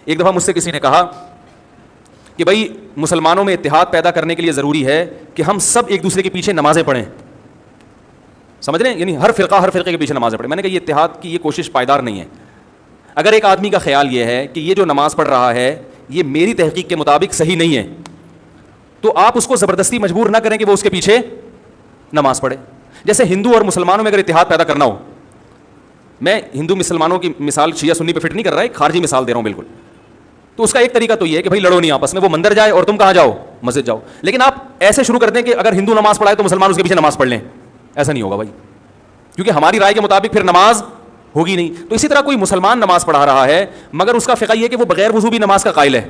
ایک دفعہ مجھ سے کسی نے کہا کہ بھائی مسلمانوں میں اتحاد پیدا کرنے کے لیے ضروری ہے کہ ہم سب ایک دوسرے کے پیچھے نمازیں پڑھیں. سمجھ رہے ہیں؟ یعنی ہر فرقے کے پیچھے نمازیں پڑھیں. میں نے کہا یہ اتحاد کی یہ کوشش پائیدار نہیں ہے. اگر ایک آدمی کا خیال یہ ہے کہ یہ جو نماز پڑھ رہا ہے یہ میری تحقیق کے مطابق صحیح نہیں ہے, تو آپ اس کو زبردستی مجبور نہ کریں کہ وہ اس کے پیچھے نماز پڑھے. جیسے ہندو اور مسلمانوں میں اگر اتحاد پیدا کرنا ہو, میں ہندو مسلمانوں کی مثال شیعہ سنی پہ فٹ نہیں کر رہا ہے, خارجی مثال دے رہا ہوں بالکل, تو اس کا ایک طریقہ تو یہ ہے کہ بھائی لڑو نہیں آپس میں, وہ مندر جائے اور تم کہاں جاؤ, مسجد جاؤ. لیکن آپ ایسے شروع کر دیں کہ اگر ہندو نماز پڑھائے تو مسلمان اس کے پیچھے نماز پڑھ لیں, ایسا نہیں ہوگا بھائی, کیونکہ ہماری رائے کے مطابق پھر نماز ہوگی نہیں. تو اسی طرح کوئی مسلمان نماز پڑھا رہا ہے مگر اس کا فقہ یہ ہے کہ وہ بغیر وضو بھی نماز کا قائل ہے,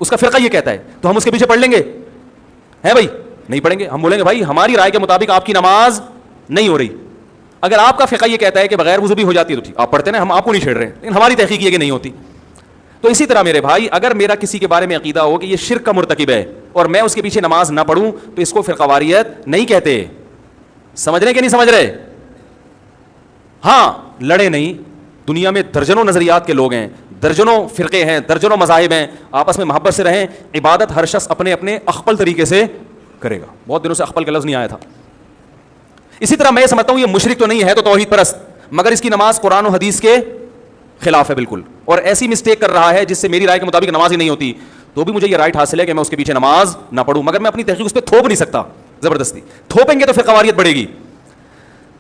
اس کا فرقہ یہ کہتا ہے, تو ہم اس کے پیچھے پڑھ لیں گے؟ ہے بھائی, نہیں پڑھیں گے. ہم بولیں گے بھائی ہماری رائے کے مطابق آپ کی نماز نہیں ہو رہی. اگر آپ کا فقہ یہ کہتا ہے کہ بغیر وضو بھی ہو جاتی ہے تو ٹھیک, آپ پڑھتے ہیں, ہم آپ کو نہیں چھیڑ رہے ہیں, لیکن ہماری تحقیق یہ کہ نہیں ہوتی. تو اسی طرح میرے بھائی اگر میرا کسی کے بارے میں عقیدہ ہو کہ یہ شرک کا مرتکب ہے اور میں اس کے پیچھے نماز نہ پڑھوں تو اس کو فرقواریت نہیں کہتے. سمجھ رہے کہ نہیں سمجھ رہے؟ ہاں لڑے نہیں, دنیا میں درجنوں نظریات کے لوگ ہیں, درجنوں فرقے ہیں, درجنوں مذاہب ہیں, آپس میں محبت سے رہیں. عبادت ہر شخص اپنے اپنے اخپل طریقے سے کرے گا. بہت دنوں سے اخپل کا لفظ نہیں آیا تھا. اسی طرح میں سمجھتا ہوں یہ مشرک تو نہیں ہے, تو توحید پرست, مگر اس کی نماز قرآن و حدیث کے خلاف ہے بالکل, اور ایسی مسٹیک کر رہا ہے جس سے میری رائے کے مطابق نماز ہی نہیں ہوتی. تو بھی مجھے یہ رائٹ حاصل ہے کہ میں اس کے پیچھے نماز نہ پڑھوں, مگر میں اپنی تحقیق اس پہ تھوپ نہیں سکتا زبردستی. تھوپیں گے تو فرقواریت بڑھے گی.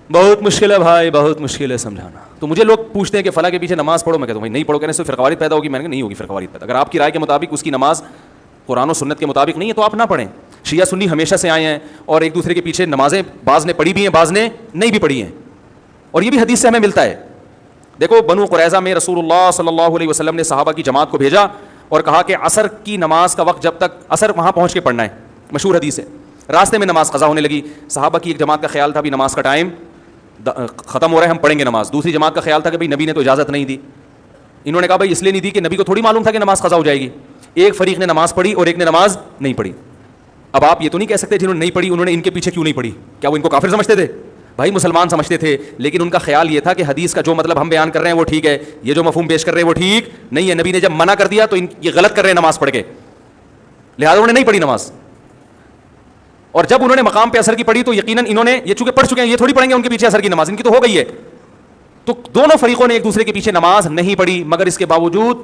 بہت مشکل ہے بھائی, بہت مشکل ہے سمجھانا. تو مجھے لوگ پوچھتے ہیں کہ فلاں کے پیچھے نماز پڑھو, میں کہتا ہوں بھائی نہیں پڑھو, کہنے سے فرقواریت پیدا ہوگی. میں نے کہا نہیں ہوگی فرقواریت پیدا. اگر آپ کی رائے کے مطابق اس کی نماز قرآن و سنت کے مطابق نہیں ہے تو آپ نہ پڑھیں. شیعہ سنی ہمیشہ سے آئے ہیں اور ایک دوسرے کے پیچھے نمازیں بعض نے پڑھی بھی ہیں, بعض نے نہیں بھی پڑھی ہیں, اور یہ بھی حدیث سے ہمیں ملتا ہے. دیکھو بنو قریظہ میں رسول اللہ صلی اللہ علیہ وسلم نے صحابہ کی جماعت کو بھیجا اور کہا کہ عصر کی نماز کا وقت جب تک عصر وہاں پہنچ کے پڑھنا ہے, مشہور حدیث ہے. راستے میں نماز قضا ہونے لگی. صحابہ کی ایک جماعت کا خیال تھا بھی نماز کا ٹائم ختم ہو رہا ہے, ہم پڑھیں گے نماز. دوسری جماعت کا خیال تھا کہ بھائی نبی نے تو اجازت نہیں دی. انہوں نے کہا بھائی اس لیے نہیں دی کہ نبی کو تھوڑی معلوم تھا کہ نماز قضا ہو جائے گی. ایک فریق نے نماز پڑھی اور ایک نے نماز نہیں پڑھی. اب آپ یہ تو نہیں کہہ سکتے جنہوں نے نہیں پڑھی انہوں نے ان کے پیچھے کیوں نہیں پڑھی, کیا وہ ان کو کافر سمجھتے تھے؟ بھائی مسلمان سمجھتے تھے, لیکن ان کا خیال یہ تھا کہ حدیث کا جو مطلب ہم بیان کر رہے ہیں وہ ٹھیک ہے, یہ جو مفہوم پیش کر رہے ہیں وہ ٹھیک نہیں ہے. نبی نے جب منع کر دیا تو یہ غلط کر رہے ہیں نماز پڑھ کے, لہٰذا انہوں نے نہیں پڑھی نماز. اور جب انہوں نے مقام پہ اثر کی پڑھی تو یقیناً انہوں نے, یہ چونکہ پڑھ چکے ہیں یہ تھوڑی پڑھیں گے ان کے پیچھے اثر کی نماز, ان کی تو ہو گئی ہے. تو دونوں فریقوں نے ایک دوسرے کے پیچھے نماز نہیں پڑھی, مگر اس کے باوجود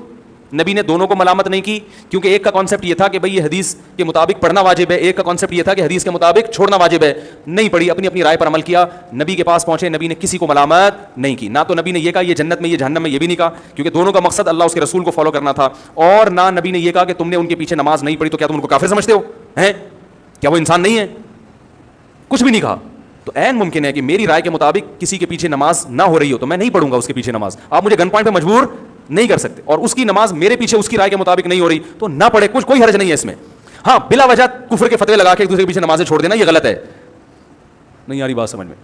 نبی نے دونوں کو ملامت نہیں کی, کیونکہ ایک کا کانسیپٹ یہ تھا کہ بھئی یہ حدیث کے مطابق پڑھنا واجب ہے, ایک کا کانسیپٹ یہ تھا کہ حدیث کے مطابق چھوڑنا واجب ہے. نہیں پڑھی, اپنی اپنی رائے پر عمل کیا, نبی کے پاس پہنچے, نبی نے کسی کو ملامت نہیں کی. نہ تو نبی نے یہ کہا یہ جنت میں یہ جہنم میں, یہ بھی نہیں کہا, کیونکہ دونوں کا مقصد اللہ اس کے رسول کو فالو کرنا تھا. اور نہ نبی نے یہ کہا کہ تم نے ان کے پیچھے نماز نہیں پڑھی تو کیا تم ان کو کافر سمجھتے ہو ہیں, کیا وہ انسان نہیں ہے, کچھ بھی نہیں کہا. تو عین ممکن ہے کہ میری رائے کے مطابق کسی کے پیچھے نماز نہ ہو رہی ہو تو میں نہیں پڑھوں گا اس کے پیچھے نماز. آپ مجھے گن پوائنٹ پہ مجبور نہیں کر سکتے, اور اس کی نماز میرے پیچھے اس کی رائے کے مطابق نہیں ہو رہی تو نہ پڑھے, کچھ کوئی حرج نہیں ہے اس میں. ہاں بلا وجہ کفر کے فتوے لگا کے ایک دوسرے کے پیچھے نمازیں چھوڑ دینا یہ غلط ہے. نہیں آ رہی بات سمجھ میں؟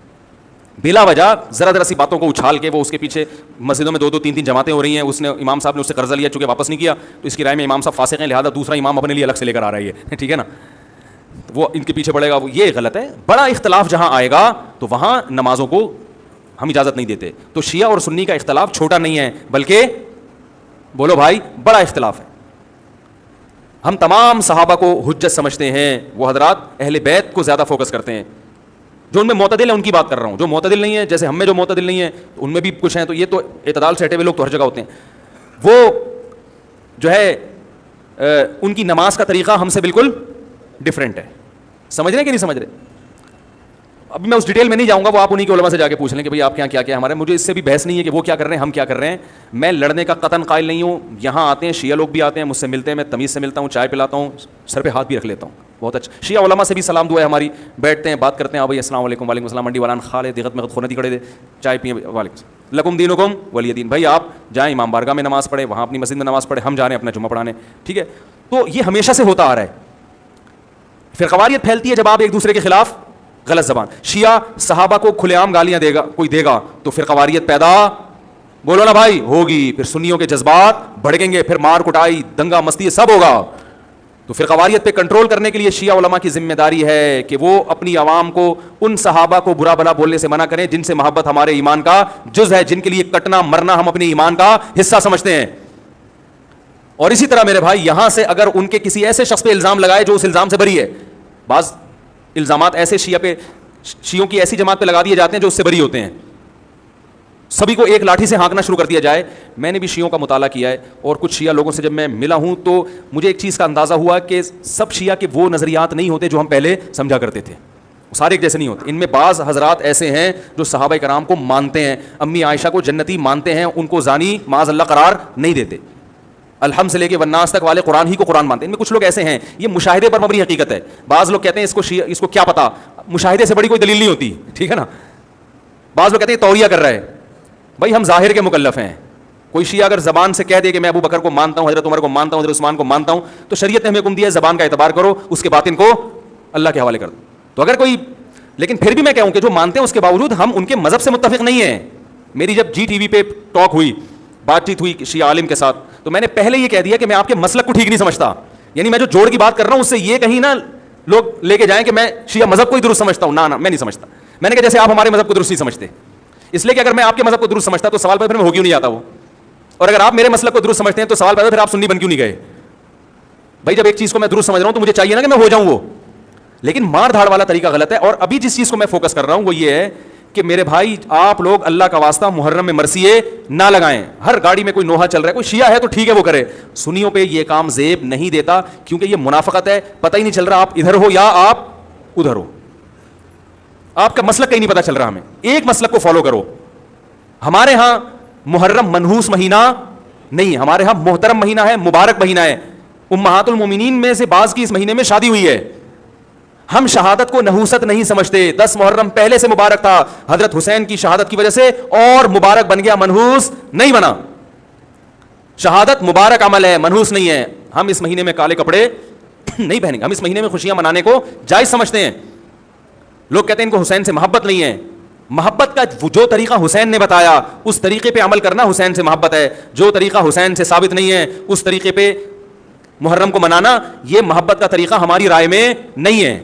بلا وجہ ذرا سی باتوں کو اچھال کے وہ اس کے پیچھے مسجدوں میں 2-3 جماعتیں ہو رہی ہیں, اس نے امام صاحب نے اس سے قرضہ لیا چونکہ واپس نہیں کیا تو اس کی رائے میں امام صاحب فاسق ہیں, لہٰذا دوسرا امام اپنے لیے الگ سے لے کر آ رہی ہے, ٹھیک ہے نا, وہ ان کے پیچھے پڑے گا, وہ یہ غلط ہے. بڑا اختلاف جہاں آئے گا تو وہاں نمازوں کو ہم اجازت نہیں دیتے. تو شیعہ اور سنی کا اختلاف چھوٹا نہیں ہے بلکہ بولو بھائی بڑا اختلاف ہے. ہم تمام صحابہ کو حجت سمجھتے ہیں, وہ حضرات اہل بیت کو زیادہ فوکس کرتے ہیں. جو ان میں معتدل ہیں ان کی بات کر رہا ہوں, جو معتدل نہیں ہے جیسے ہم میں جو معتدل نہیں ہے ان میں بھی کچھ ہیں, تو یہ تو اعتدال سے ہٹے ہوئے لوگ تو ہر جگہ ہوتے ہیں. وہ جو ہے ان کی نماز کا طریقہ ہم سے بالکل ڈفرینٹ ہے. سمجھ رہے ہیں کہ نہیں سمجھ رہے؟ ابھی میں اس ڈیٹیل میں نہیں جاؤں گا, وہ آپ انہیں کے علماء سے جا کے پوچھ لیں کہ بھائی آپ کے یہاں کیا کیا. ہمارے مجھے اس سے بھی بحث نہیں ہے کہ وہ کیا کر رہے ہیں ہم کیا کر رہے ہیں. میں لڑنے کا قطن قائل نہیں ہوں. یہاں آتے ہیں شیعہ لوگ بھی آتے ہیں, مجھ سے ملتے ہیں, میں تمیز سے ملتا ہوں, چائے پلاتا ہوں, سر پہ ہاتھ بھی رکھ لیتا ہوں. بہت اچھا. شیعہ علماء سے بھی سلام دعا ہے ہماری, بیٹھتے ہیں بات کرتے ہیں, بھائی السلام علیکم. وعلیکم السلام. منڈی والان خالے دیغت میں خوندی کھڑے دے, چائے پئیں, وعلیکم لکم دینکم ولی دین. بھائی آپ جائیں امام بارگاہ میں نماز پڑھیں, وہاں اپنی مسجد میں نماز پڑھیں, ہم جا رہے ہیں اپنا جمعہ پڑھانے, ٹھیک ہے. تو یہ ہمیشہ سے ہوتا آ رہا ہے. فرقواریت پھیلتی ہے جب آپ ایک دوسرے کے خلاف غلط زبان. شیعہ صحابہ کو کھلے عام گالیاں دے گا, کوئی دے گا تو فرقواریت پیدا بولو نا بھائی ہوگی. پھر سنیوں کے جذبات بھڑکیں گے, پھر مار کٹائی دنگا مستی یہ سب ہوگا. تو فرقواریت پہ کنٹرول کرنے کے لیے شیعہ علماء کی ذمہ داری ہے کہ وہ اپنی عوام کو ان صحابہ کو برا بھلا بولنے سے منع کریں جن سے محبت ہمارے ایمان کا جز ہے, جن کے لیے کٹنا مرنا ہم اپنے ایمان کا حصہ سمجھتے ہیں. اور اسی طرح میرے بھائی یہاں سے اگر ان کے کسی ایسے شخص پہ الزام لگائے جو اس الزام سے بری ہے، بعض الزامات ایسے شیعوں کی ایسی جماعت پہ لگا دیے جاتے ہیں جو اس سے بری ہوتے ہیں، سبھی کو ایک لاٹھی سے ہانکنا شروع کر دیا جائے. میں نے بھی شیعوں کا مطالعہ کیا ہے اور کچھ شیعہ لوگوں سے جب میں ملا ہوں تو مجھے ایک چیز کا اندازہ ہوا کہ سب شیعہ کے وہ نظریات نہیں ہوتے جو ہم پہلے سمجھا کرتے تھے، سارے ایک جیسے نہیں ہوتے. ان میں بعض حضرات ایسے ہیں جو صحابہ کرام کو مانتے ہیں، امی عائشہ کو جنتی مانتے ہیں، ان کو زانی معاذ اللہ قرار نہیں دیتے، الحمد سے لے کے والناس تک والے قرآن ہی کو قرآن مانتے ہیں. ان میں کچھ لوگ ایسے ہیں، یہ مشاہدے پر مبنی حقیقت ہے. بعض لوگ کہتے ہیں اس کو کیا پتا، مشاہدے سے بڑی کوئی دلیل نہیں ہوتی، ٹھیک ہے نا. بعض لوگ کہتے ہیں توریہ کر رہا ہے. بھائی ہم ظاہر کے مکلف ہیں. کوئی شیعہ اگر زبان سے کہہ دے کہ میں ابو بکر کو مانتا ہوں، حضرت عمر کو مانتا ہوں، حضرت عثمان کو مانتا ہوں، تو شریعت نے ہمیں حکم دیا ہے زبان کا اعتبار کرو، اس کے باطن کو اللہ کے حوالے کر دو. تو اگر کوئی، لیکن پھر بھی میں کہوں کہ جو مانتے ہیں اس کے باوجود ہم ان کے مذہب سے متفق نہیں ہیں. میری جب جی ٹی وی پہ ٹاک ہوئی، بات چیت ہوئی شیعہ عالم کے ساتھ، تو میں نے پہلے یہ کہہ دیا کہ میں آپ کے مسلک کو ٹھیک نہیں سمجھتا. یعنی میں جو جوڑ کی بات کر رہا ہوں اس سے یہ کہیں نہ لوگ لے کے جائیں کہ میں شیعہ مذہب کو ہی درست سمجھتا ہوں. نہ میں نہیں سمجھتا. میں نے کہا جیسے آپ ہمارے مذہب کو درست نہیں سمجھتے، اس لیے کہ اگر میں آپ کے مذہب کو درست سمجھتا تو سوال پیدا پھر میں ہو کیوں نہیں جاتا وہ، اور اگر آپ میرے مسلک کو درست سمجھتے ہیں تو سوال پیدا پھر آپ سنی بن کیوں نہیں گئے. بھائی جب ایک چیز کو میں درست سمجھ رہا ہوں تو مجھے چاہیے نا کہ میں ہو جاؤں وہ. لیکن مار دھاڑ والا طریقہ غلط ہے. اور ابھی جس چیز کو میں فوکس کر رہا ہوں وہ یہ ہے کہ میرے بھائی آپ لوگ اللہ کا واسطہ محرم میں مرثیے نہ لگائیں. ہر گاڑی میں کوئی نوحہ چل رہا ہے، کوئی شیعہ ہے تو ٹھیک ہے وہ کرے، سنیوں پہ یہ کام زیب نہیں دیتا، کیونکہ یہ منافقت ہے. پتہ ہی نہیں چل رہا آپ ادھر ہو یا آپ ادھر ہو، آپ کا مسلک کہیں نہیں پتہ چل رہا. ہمیں ایک مسلک کو فالو کرو. ہمارے ہاں محرم منحوس مہینہ نہیں، ہمارے ہاں محترم مہینہ ہے، مبارک مہینہ ہے. امہات المومنین میں سے بعض کی اس مہینے میں شادی ہوئی ہے. ہم شہادت کو نحوست نہیں سمجھتے. 10 محرم پہلے سے مبارک تھا، حضرت حسین کی شہادت کی وجہ سے اور مبارک بن گیا، منحوس نہیں بنا. شہادت مبارک عمل ہے، منحوس نہیں ہے. ہم اس مہینے میں کالے کپڑے نہیں پہنیں گے. ہم اس مہینے میں خوشیاں منانے کو جائز سمجھتے ہیں. لوگ کہتے ہیں ان کو حسین سے محبت نہیں ہے. محبت کا جو طریقہ حسین نے بتایا اس طریقے پہ عمل کرنا حسین سے محبت ہے. جو طریقہ حسین سے ثابت نہیں ہے اس طریقے پہ محرم کو منانا یہ محبت کا طریقہ ہماری رائے میں نہیں ہے.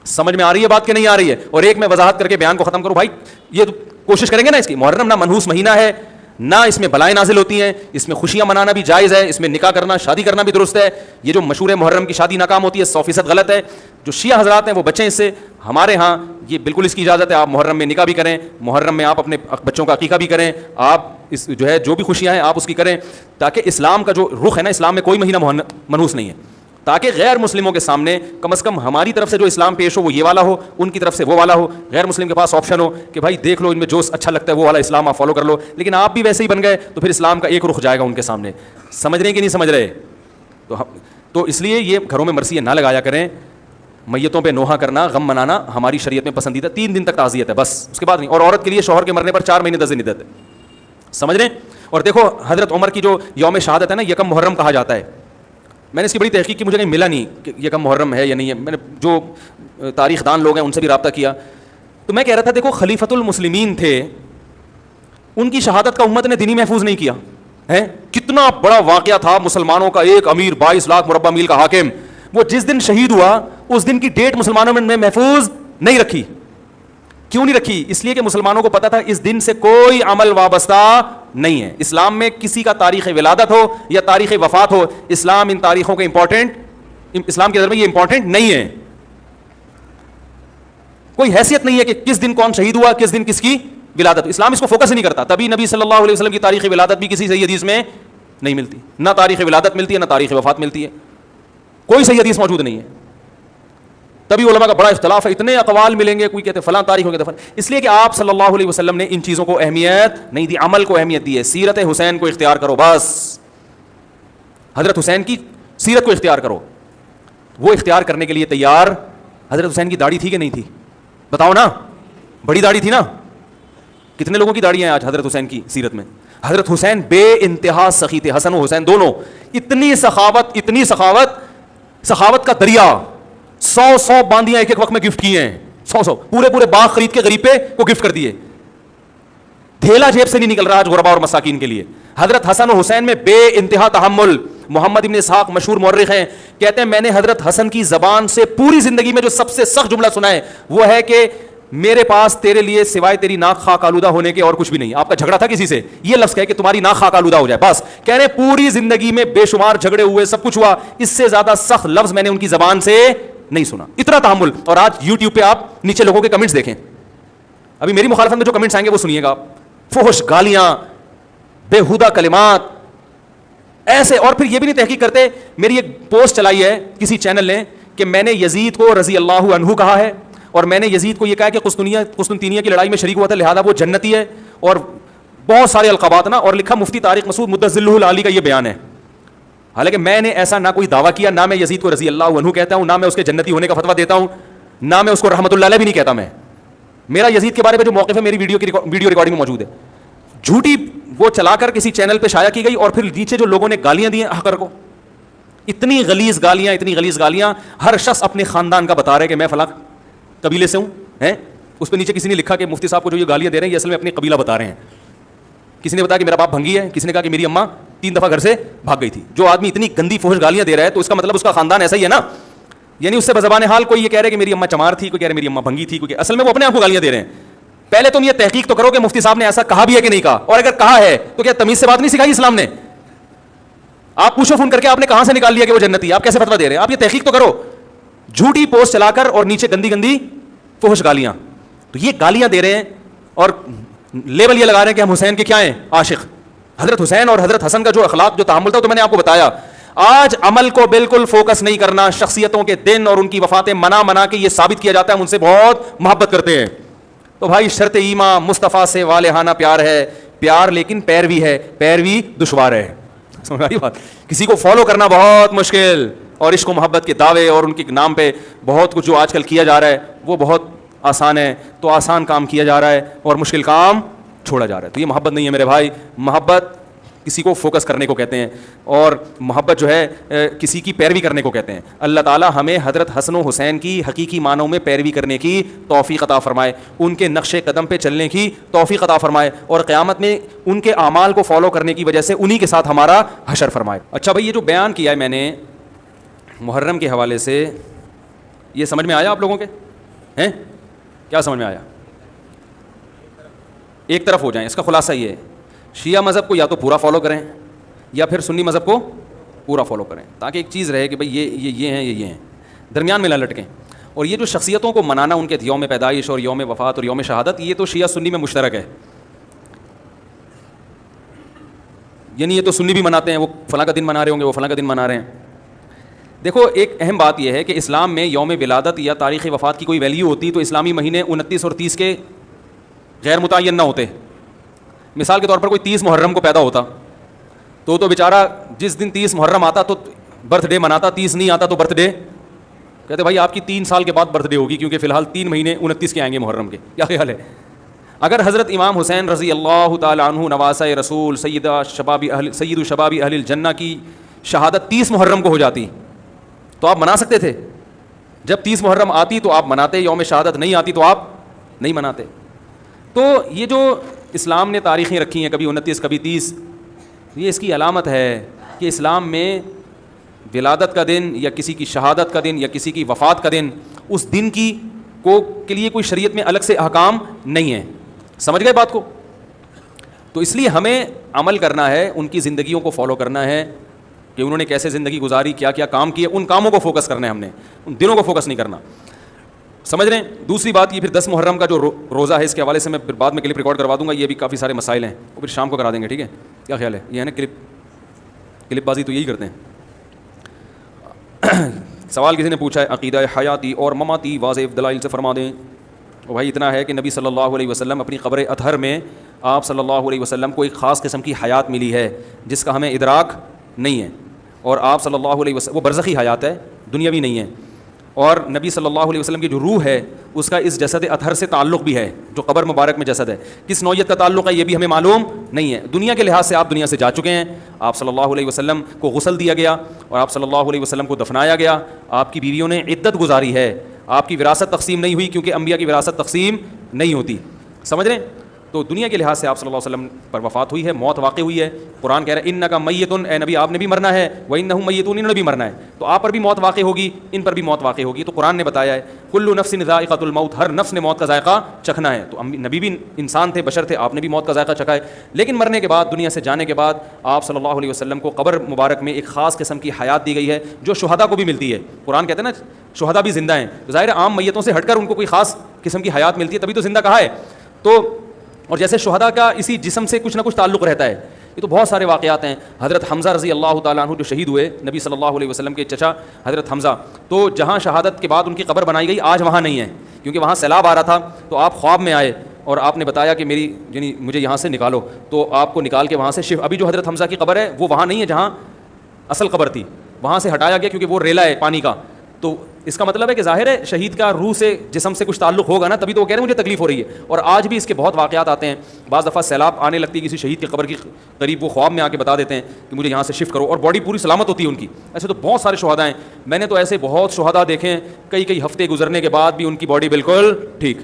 سمجھ میں آ رہی ہے بات کہ نہیں آ رہی ہے؟ اور ایک میں وضاحت کر کے بیان کو ختم کروں. بھائی یہ تو کوشش کریں گے نا اس کی. محرم نہ منحوس مہینہ ہے، نہ اس میں بلائیں نازل ہوتی ہیں، اس میں خوشیاں منانا بھی جائز ہے، اس میں نکاح کرنا، شادی کرنا بھی درست ہے. یہ جو مشہور ہے محرم کی شادی ناکام ہوتی ہے 100% غلط ہے. جو شیعہ حضرات ہیں وہ بچیں اس سے. ہمارے ہاں یہ بالکل اس کی اجازت ہے. آپ محرم میں نکاح بھی کریں، محرم میں آپ اپنے بچوں کا عقیقہ بھی کریں، آپ اس جو ہے جو بھی خوشیاں ہیں آپ اس کی کریں، تاکہ اسلام کا جو رخ ہے نا، اسلام میں کوئی مہینہ منحوس نہیں ہے، تاکہ غیر مسلموں کے سامنے کم از کم ہماری طرف سے جو اسلام پیش ہو وہ یہ والا ہو، ان کی طرف سے وہ والا ہو. غیر مسلم کے پاس آپشن ہو کہ بھائی دیکھ لو ان میں جو اچھا لگتا ہے وہ والا اسلام آپ فالو کر لو. لیکن آپ بھی ویسے ہی بن گئے تو پھر اسلام کا ایک رخ جائے گا ان کے سامنے. سمجھ رہے ہیں کہ نہیں سمجھ رہے؟ تو اس لیے یہ گھروں میں مرثیے نہ لگایا کریں. میتوں پہ نوحہ کرنا، غم منانا ہماری شریعت میں پسندیدہ. 3 دن تک تعزیت ہے بس، اس کے بعد نہیں. اور عورت کے لیے شوہر کے مرنے پر 4 مہینے 10 دن عدت ہے. سمجھ رہے ہیں؟ اور دیکھو حضرت عمر کی جو یوم شہادت ہے نا، یکم محرم کہا جاتا ہے. میں نے اس کی بڑی تحقیق کی، مجھے کہیں ملا نہیں کہ یکم محرم ہے یا نہیں ہے. میں نے جو تاریخ دان لوگ ہیں ان سے بھی رابطہ کیا تو میں کہہ رہا تھا دیکھو خلیفۃ المسلمین تھے، ان کی شہادت کا امت نے دینی محفوظ نہیں کیا ہے. کتنا بڑا واقعہ تھا، مسلمانوں کا ایک امیر 22 لاکھ مربع میل کا حاکم، وہ جس دن شہید ہوا اس دن کی ڈیٹ مسلمانوں میں محفوظ نہیں رکھی. کیوں نہیں رکھی؟ اس لیے کہ مسلمانوں کو پتا تھا اس دن سے کوئی عمل وابستہ نہیں ہے. اسلام میں کسی کا تاریخ ولادت ہو یا تاریخ وفات ہو، اسلام ان تاریخوں کے اسلام کے نظر میں یہ امپورٹنٹ نہیں ہے. کوئی حیثیت نہیں ہے کہ کس دن کون شہید ہوا، کس دن کس کی ولادت. اسلام اس کو فوکس ہی نہیں کرتا. تبھی نبی صلی اللہ علیہ وسلم کی تاریخ ولادت بھی کسی صحیح حدیث میں نہیں ملتی. نہ تاریخ ولادت ملتی ہے نہ تاریخ وفات ملتی ہے. کوئی صحیح حدیث موجود نہیں ہے. تبھی علماء کا بڑا اختلاف ہے. اتنے اقوال ملیں گے، کوئی کہتے فلاں تاریخ ہو گیا فلاں. اس لیے کہ آپ صلی اللہ علیہ وسلم نے ان چیزوں کو اہمیت نہیں دی، عمل کو اہمیت دی ہے. سیرت حسین کو اختیار کرو بس. حضرت حسین کی سیرت کو اختیار کرو. وہ اختیار کرنے کے لیے تیار. حضرت حسین کی داڑھی تھی کہ نہیں تھی؟ بتاؤ نا. بڑی داڑھی تھی نا. کتنے لوگوں کی داڑھی ہیں آج حضرت حسین کی سیرت میں؟ حضرت حسین بے انتہا سخی تھے. حسن و حسین دونوں. اتنی سخاوت کا دریا. 100 باندیاں ایک وقت میں گفٹ کی ہیں. 100 پورے باغ خرید کے غریب پہ کو گفٹ کر دیے. دھیلا جیب سے نہیں نکل رہا آج غربا اور مساکین کے لیے. حضرت حسن و حسین میں بے انتہا تحمل. محمد ابن اسحاق مشہور مورخ ہیں، کہتے ہیں میں نے حضرت حسن کی زبان سے پوری زندگی میں جو سب سے سخت جملہ سنا ہے وہ ہے کہ میرے پاس تیرے لیے سوائے تیری ناک خاک آلودہ ہونے کے اور کچھ بھی نہیں. آپ کا جھگڑا تھا کسی سے, یہ لفظ کہے کہ تمہاری ناک خاک آلودہ ہو جائے, بس کہہ رہے پوری زندگی میں بے شمار جھگڑے ہوئے, سب کچھ ہوا, اس سے زیادہ سخت لفظ میں نے ان کی زبان سے نہیں سنا. اتنا تحمل. اور آج یوٹیوب پہ آپ نیچے لوگوں کے کمنٹس دیکھیں, ابھی میری مخالفت میں جو کمنٹس آئیں گے وہ سنیے گا آپ, فحش گالیاں, بےہودہ کلمات ایسے. اور پھر یہ بھی نہیں تحقیق کرتے. میری ایک پوسٹ چلائی ہے کسی چینل نے کہ میں نے یزید کو رضی اللہ عنہ کہا ہے, اور میں نے یزید کو یہ کہا کہ قسطنطینیہ کی لڑائی میں شریک ہوا تھا لہذا وہ جنتی ہے, اور بہت سارے القابات نا, اور لکھا مفتی طارق مسعود مدظلہ العالی کا یہ بیان ہے. حالانکہ میں نے ایسا نہ کوئی دعویٰ کیا, نہ میں یزید کو رضی اللہ عنہ کہتا ہوں, نہ میں اس کے جنتی ہونے کا فتویٰ دیتا ہوں, نہ میں اس کو رحمۃ اللہ علیہ بھی نہیں کہتا. میں میرا یزید کے بارے میں جو موقف ہے میری ویڈیو ریکارڈنگ میں موجود ہے. جھوٹی وہ چلا کر کسی چینل پہ شائع کی گئی, اور پھر نیچے جو لوگوں نے گالیاں دی ہیں حقر کو, اتنی غلیظ گالیاں, ہر شخص اپنے خاندان کا بتا رہے کہ میں فلاں قبیلے سے ہوں ہیں. اس پہ نیچے کسی نے لکھا کہ مفتی صاحب کو جو یہ گالیاں دے رہے ہیں یہ اصل میں اپنی قبیلہ بتا رہے ہیں. کسی نے بتایا کہ میرا باپ بھنگی ہے, کسی نے کہا کہ میری اماں 3 دفعہ گھر سے بھاگ گئی تھی. جو آدمی اتنی گندی فحش گالیاں دے رہا ہے تو اس کا مطلب اس کا خاندان ایسا ہی ہے نا. یعنی اس سے بزبان حال کوئی یہ کہہ رہے کہ میری اماں چمار تھی, کوئی کہہ رہے میری اماں بھنگی تھی, کیونکہ اصل میں وہ اپنے آپ کو گالیاں دے رہے ہیں. پہلے تم یہ تحقیق تو کرو کہ مفتی صاحب نے ایسا کہا بھی ہے کہ نہیں کہا, اور اگر کہا ہے تو کیا تمیز سے بات نہیں سکھائی اسلام نے؟ آپ پوچھو فون کر کے آپ نے کہاں سے نکال لیا کہ وہ جنتی ہے, آپ کیسے فتویٰ دے رہے ہیں؟ آپ یہ تحقیق تو کرو. جھوٹی پوسٹ چلا کر اور نیچے گندی فحش گالیاں. تو یہ گالیاں دے رہے ہیں اور لیبل یہ لگا رہے ہیں کہ ہم حسین کے کیا ہیں, عاشق. حضرت حسین اور حضرت حسن کا جو اخلاق جو تعامل تھا تو میں نے آپ کو بتایا. آج عمل کو بالکل فوکس نہیں کرنا, شخصیتوں کے دن اور ان کی وفاتیں منا کے یہ ثابت کیا جاتا ہے ہم ان سے بہت محبت کرتے ہیں. تو بھائی شرط ایمان مصطفیٰ سے والہانہ پیار ہے, پیار لیکن پیروی ہے, پیروی دشوار ہے. سمجھ آئی بات؟ کسی کو فالو کرنا بہت مشکل, اور عشق و محبت کے دعوے اور ان کے نام پہ بہت کچھ جو آج کل کیا جا رہا ہے وہ بہت آسان ہے. تو آسان کام کیا جا رہا ہے اور مشکل کام چھوڑا جا رہا ہے. تو یہ محبت نہیں ہے میرے بھائی. محبت کسی کو فوکس کرنے کو کہتے ہیں, اور محبت جو ہے کسی کی پیروی کرنے کو کہتے ہیں. اللہ تعالیٰ ہمیں حضرت حسن و حسین کی حقیقی معنوں میں پیروی کرنے کی توفیق عطا فرمائے, ان کے نقش قدم پہ چلنے کی توفیق عطا فرمائے, اور قیامت میں ان کے اعمال کو فالو کرنے کی وجہ سے انہی کے ساتھ ہمارا حشر فرمائے. اچھا بھائی, یہ جو بیان کیا ہے میں نے محرم کے حوالے سے, یہ سمجھ میں آیا آپ لوگوں کے ہیں؟ کیا سمجھ میں آیا؟ ایک طرف ہو جائیں. اس کا خلاصہ یہ ہے, شیعہ مذہب کو یا تو پورا فالو کریں یا پھر سنی مذہب کو پورا فالو کریں, تاکہ ایک چیز رہے کہ بھئی یہ ہیں, یہ ہیں, درمیان میں نہ لٹکیں. اور یہ جو شخصیتوں کو منانا, ان کے یوم پیدائش اور یوم وفات اور یوم شہادت, یہ تو شیعہ سنی میں مشترک ہے. یعنی یہ تو سنی بھی مناتے ہیں, وہ فلاں کا دن منا رہے ہوں گے, وہ فلاں کا دن منا رہے ہیں. دیکھو ایک اہم بات یہ ہے کہ اسلام میں یوم ولادت یا تاریخ وفات کی کوئی ویلیو ہوتی تو اسلامی مہینے 29 اور 30 کے غیر متعین نہ ہوتے. مثال کے طور پر کوئی 30 محرم کو پیدا ہوتا تو بیچارہ جس دن 30 محرم آتا تو برتھ ڈے مناتا, 30 نہیں آتا تو برتھ ڈے کہتے بھائی آپ کی 3 سال کے بعد برتھ ڈے ہوگی, کیونکہ فی الحال 3 مہینے 29 کے آئیں گے محرم کے. کیا خیال ہے؟ اگر حضرت امام حسین رضی اللہ تعالیٰ عنہ نواسہ رسول سید شباب اہل الجنہ کی شہادت 30 محرم کو ہو جاتی تو آپ منا سکتے تھے. جب 30 محرم آتی تو آپ مناتے, یوم شہادت نہیں آتی تو آپ نہیں مناتے. تو یہ جو اسلام نے تاریخیں رکھی ہیں, کبھی 29 کبھی 30, یہ اس کی علامت ہے کہ اسلام میں ولادت کا دن یا کسی کی شہادت کا دن یا کسی کی وفات کا دن, اس دن کے لیے کوئی شریعت میں الگ سے احکام نہیں ہے. سمجھ گئے بات کو؟ تو اس لیے ہمیں عمل کرنا ہے, ان کی زندگیوں کو فالو کرنا ہے کہ انہوں نے کیسے زندگی گزاری, کیا کیا کام کیے, ان کاموں کو فوکس کرنا ہے ہم نے, ان دنوں کو فوکس نہیں کرنا. سمجھ رہے ہیں؟ دوسری بات یہ پھر 10 محرم کا جو روزہ ہے, اس کے حوالے سے میں پھر بعد میں کلپ ریکارڈ کروا دوں گا, یہ بھی کافی سارے مسائل ہیں, وہ پھر شام کو کرا دیں گے. ٹھیک ہے؟ کیا خیال ہے؟ یہ ہے نا کلپ بازی تو یہی کرتے ہیں. سوال کسی نے پوچھا ہے, عقیدہ حیاتی اور مماتی واضح دلائل سے فرما دیں. بھائی اتنا ہے کہ نبی صلی اللہ علیہ وسلم اپنی قبر اطہر میں آپ صلی اللہ علیہ وسلم کو ایک خاص قسم کی حیات ملی ہے جس کا ہمیں ادراک نہیں ہے, اور آپ صلی اللہ علیہ وسلم وہ برزخی حیات ہے, دنیاوی نہیں ہے. اور نبی صلی اللہ علیہ وسلم کی جو روح ہے اس کا اس جسد اطہر سے تعلق بھی ہے, جو قبر مبارک میں جسد ہے. کس نوعیت کا تعلق ہے یہ بھی ہمیں معلوم نہیں ہے. دنیا کے لحاظ سے آپ دنیا سے جا چکے ہیں, آپ صلی اللہ علیہ وسلم کو غسل دیا گیا اور آپ صلی اللہ علیہ وسلم کو دفنایا گیا, آپ کی بیویوں نے عدت گزاری ہے, آپ کی وراثت تقسیم نہیں ہوئی کیونکہ انبیاء کی وراثت تقسیم نہیں ہوتی. سمجھ رہے ہیں؟ تو دنیا کے لحاظ سے آپ صلی اللہ علیہ وسلم پر وفات ہوئی ہے, موت واقع ہوئی ہے. قرآن کہہ رہا ہے انکا میتن, اے نبی آپ نے بھی مرنا ہے, وانہم میتون, انہوں نے بھی مرنا ہے. تو آپ پر بھی موت واقع ہوگی, ان پر بھی موت واقع ہوگی. تو قرآن نے بتایا ہے کل نفس ذائقۃ الموت, ہر نفس نے موت کا ذائقہ چکھنا ہے. تو نبی بھی انسان تھے, بشر تھے, آپ نے بھی موت کا ذائقہ چکھا ہے. لیکن مرنے کے بعد, دنیا سے جانے کے بعد, آپ صلی اللہ علیہ وسلم کو قبر مبارک میں ایک خاص قسم کی حیات دی گئی ہے جو شہداء کو بھی ملتی ہے. قرآن کہتے ہیں نا شہداء بھی زندہ ہیں, ظاہر عام میتوں سے ہٹ کر ان کو کوئی خاص قسم کی حیات ملتی ہے, تبھی تو زندہ کہا ہے. تو اور جیسے شہداء کا اسی جسم سے کچھ نہ کچھ تعلق رہتا ہے. یہ تو بہت سارے واقعات ہیں. حضرت حمزہ رضی اللہ تعالیٰ عنہ جو شہید ہوئے, نبی صلی اللہ علیہ وسلم کے چچا حضرت حمزہ, تو جہاں شہادت کے بعد ان کی قبر بنائی گئی آج وہاں نہیں ہے, کیونکہ وہاں سیلاب آ رہا تھا. تو آپ خواب میں آئے اور آپ نے بتایا کہ میری یعنی مجھے یہاں سے نکالو, تو آپ کو نکال کے وہاں سے ابھی جو حضرت حمزہ کی قبر ہے وہ وہاں نہیں ہے جہاں اصل قبر تھی, وہاں سے ہٹایا گیا کیونکہ وہ ریلا ہے پانی کا. تو اس کا مطلب ہے کہ ظاہر ہے شہید کا روح سے جسم سے کچھ تعلق ہوگا نا, تبھی تو وہ کہہ رہے ہیں مجھے تکلیف ہو رہی ہے. اور آج بھی اس کے بہت واقعات آتے ہیں. بعض دفعہ سیلاب آنے لگتی ہے کسی شہید کی قبر کی قریب, وہ خواب میں آ کے بتا دیتے ہیں کہ مجھے یہاں سے شفٹ کرو, اور باڈی پوری سلامت ہوتی ہے ان کی. ایسے تو بہت سارے شہداء ہیں, میں نے تو ایسے بہت شہداء دیکھے ہیں کئی ہفتے گزرنے کے بعد بھی ان کی باڈی بالکل ٹھیک.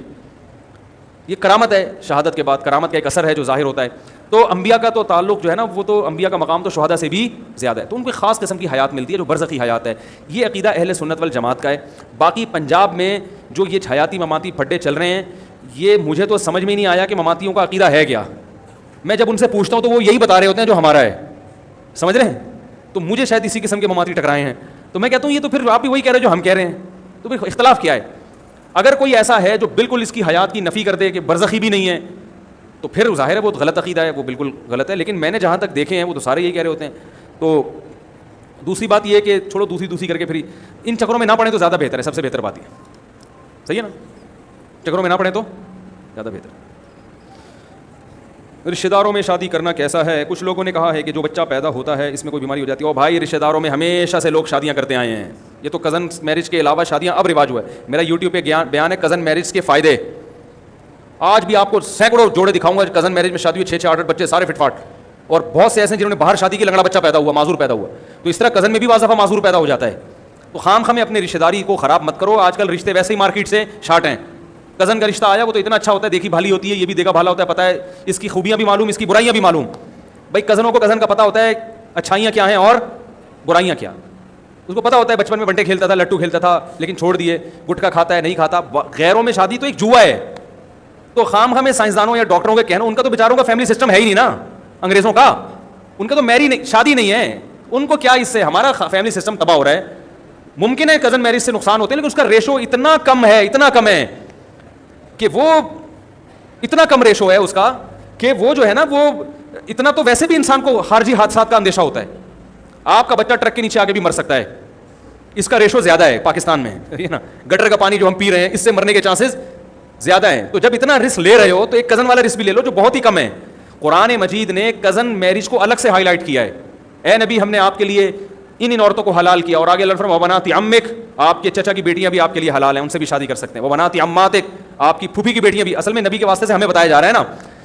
یہ کرامت ہے, شہادت کے بعد کرامت کا ایک اثر ہے جو ظاہر ہوتا ہے. تو انبیاء کا تو تعلق جو ہے نا, وہ تو انبیاء کا مقام تو شہداء سے بھی زیادہ ہے, تو ان کو خاص قسم کی حیات ملتی ہے جو برزخی حیات ہے. یہ عقیدہ اہل سنت والجماعت کا ہے. باقی پنجاب میں جو یہ حیاتی مماتی پھڈے چل رہے ہیں, یہ مجھے تو سمجھ میں نہیں آیا کہ مماتیوں کا عقیدہ ہے کیا. میں جب ان سے پوچھتا ہوں تو وہ یہی بتا رہے ہوتے ہیں جو ہمارا ہے, سمجھ رہے ہیں. تو مجھے شاید اسی قسم کے مماتی ٹکرائے ہیں. تو میں کہتا ہوں یہ تو پھر آپ بھی وہی کہہ رہے ہیں جو ہم کہہ رہے ہیں, تو پھر اختلاف کیا ہے. اگر کوئی ایسا ہے جو بالکل اس کی حیات کی نفی کر دے کہ برزخی بھی نہیں ہے, تو پھر ظاہر ہے وہ غلط عقیدہ ہے, وہ بالکل غلط ہے. لیکن میں نے جہاں تک دیکھے ہیں وہ تو سارے یہی کہہ رہے ہوتے ہیں. تو دوسری بات یہ ہے کہ چھوڑو دوسری کر کے پھر ان چکروں میں نہ پڑیں تو زیادہ بہتر ہے, سب سے بہتر بات یہ صحیح ہے نا, چکروں میں نہ پڑیں تو زیادہ بہتر. رشتہ داروں میں شادی کرنا کیسا ہے؟ کچھ لوگوں نے کہا ہے کہ جو بچہ پیدا ہوتا ہے اس میں کوئی بیماری ہو جاتی ہے. اور بھائی رشتہ داروں میں ہمیشہ سے لوگ شادیاں کرتے آئے ہیں, یہ تو کزن میرج کے علاوہ شادیاں اب رواج ہوا ہے. میرا یوٹیوب پہ بیان ہے کزن میرج کے فائدے. آج بھی آپ کو سینکڑوں جوڑے دکھاؤں گا کزن میرج میں شادی ہوئی, 6-8 بچے سارے فٹ فاٹ, اور بہت سے ایسے ہیں جنہوں نے باہر شادی کی, لنگڑا بچہ پیدا ہوا, معذور پیدا ہوا. تو اس طرح کزن میں بھی بعض دفعہ معذور پیدا ہو جاتا ہے. تو خام خامے اپنی رشتہ داری کو خراب مت کرو. آج کل رشتے ویسے ہی مارکیٹ سے شارٹ ہیں. کزن کا رشتہ آیا وہ تو اتنا اچھا ہوتا ہے, دیکھی بھالی ہوتی ہے, یہ بھی دیکھا بھالا ہوتا ہے, پتہ ہے اس کی خوبیاں بھی معلوم, اس کی برائیاں بھی معلوم. بھائی کزنوں کو کزن کا پتہ ہوتا ہے اچھائیاں کیا ہیں اور برائیاں کیا. اس کو پتہ ہوتا ہے بچپن میں بنٹے کھیلتا تھا, لٹو کھیلتا تھا, لیکن چھوڑ دیے, گٹکا کھاتا ہے نہیں کھاتا. غیروں میں شادی تو ایک جوا ہے. تو خام ہمیں سائنسدانوں یا ڈاکٹروں کے کہنا, ان کا تو بیچاروں کا فیملی سسٹم ہے ہی نہیں نا, انگریزوں کا. ان کا تو شادی نہیں ہے, ان کو کیا اس سے, ہمارا فیملی سسٹم تباہ ہو رہا ہے. ممکن ہے کزن میرج سے نقصان ہوتے ہیں, لیکن اس کا ریشو اتنا کم ہے کہ وہ اتنا کم ریشو ہے اس کا کہ وہ جو ہے نا, وہ اتنا تو ویسے بھی انسان کو خارجی حادثات کا اندیشہ ہوتا ہے. آپ کا بچہ ٹرک کے نیچے آگے بھی مر سکتا ہے, اس کا ریشو زیادہ ہے پاکستان میں, نا گٹر کا پانی جو ہم پی رہے ہیں اس سے مرنے کے چانسز زیادہ ہیں. تو جب اتنا رسک لے رہے ہو تو ایک کزن والا رسک بھی لے لو جو بہت ہی کم ہے. قرآن مجید نے کزن میرج کو الگ سے ہائی لائٹ کیا ہے. اے نبی ہم نے آپ کے لیے ان عورتوں کو حلال کیا, اور آگے اللہ فرمایا وبنات عمک, آپ کے چچا کی بیٹیاں بھی آپ کے لیے حلال ہیں, ان سے بھی شادی کر سکتے ہیں. وبنات عماتک, آپ کی پھوپھی کی بیٹیاں بھی. اصل میں نبی کے واسطے سے ہمیں بتایا جا رہا ہے نا,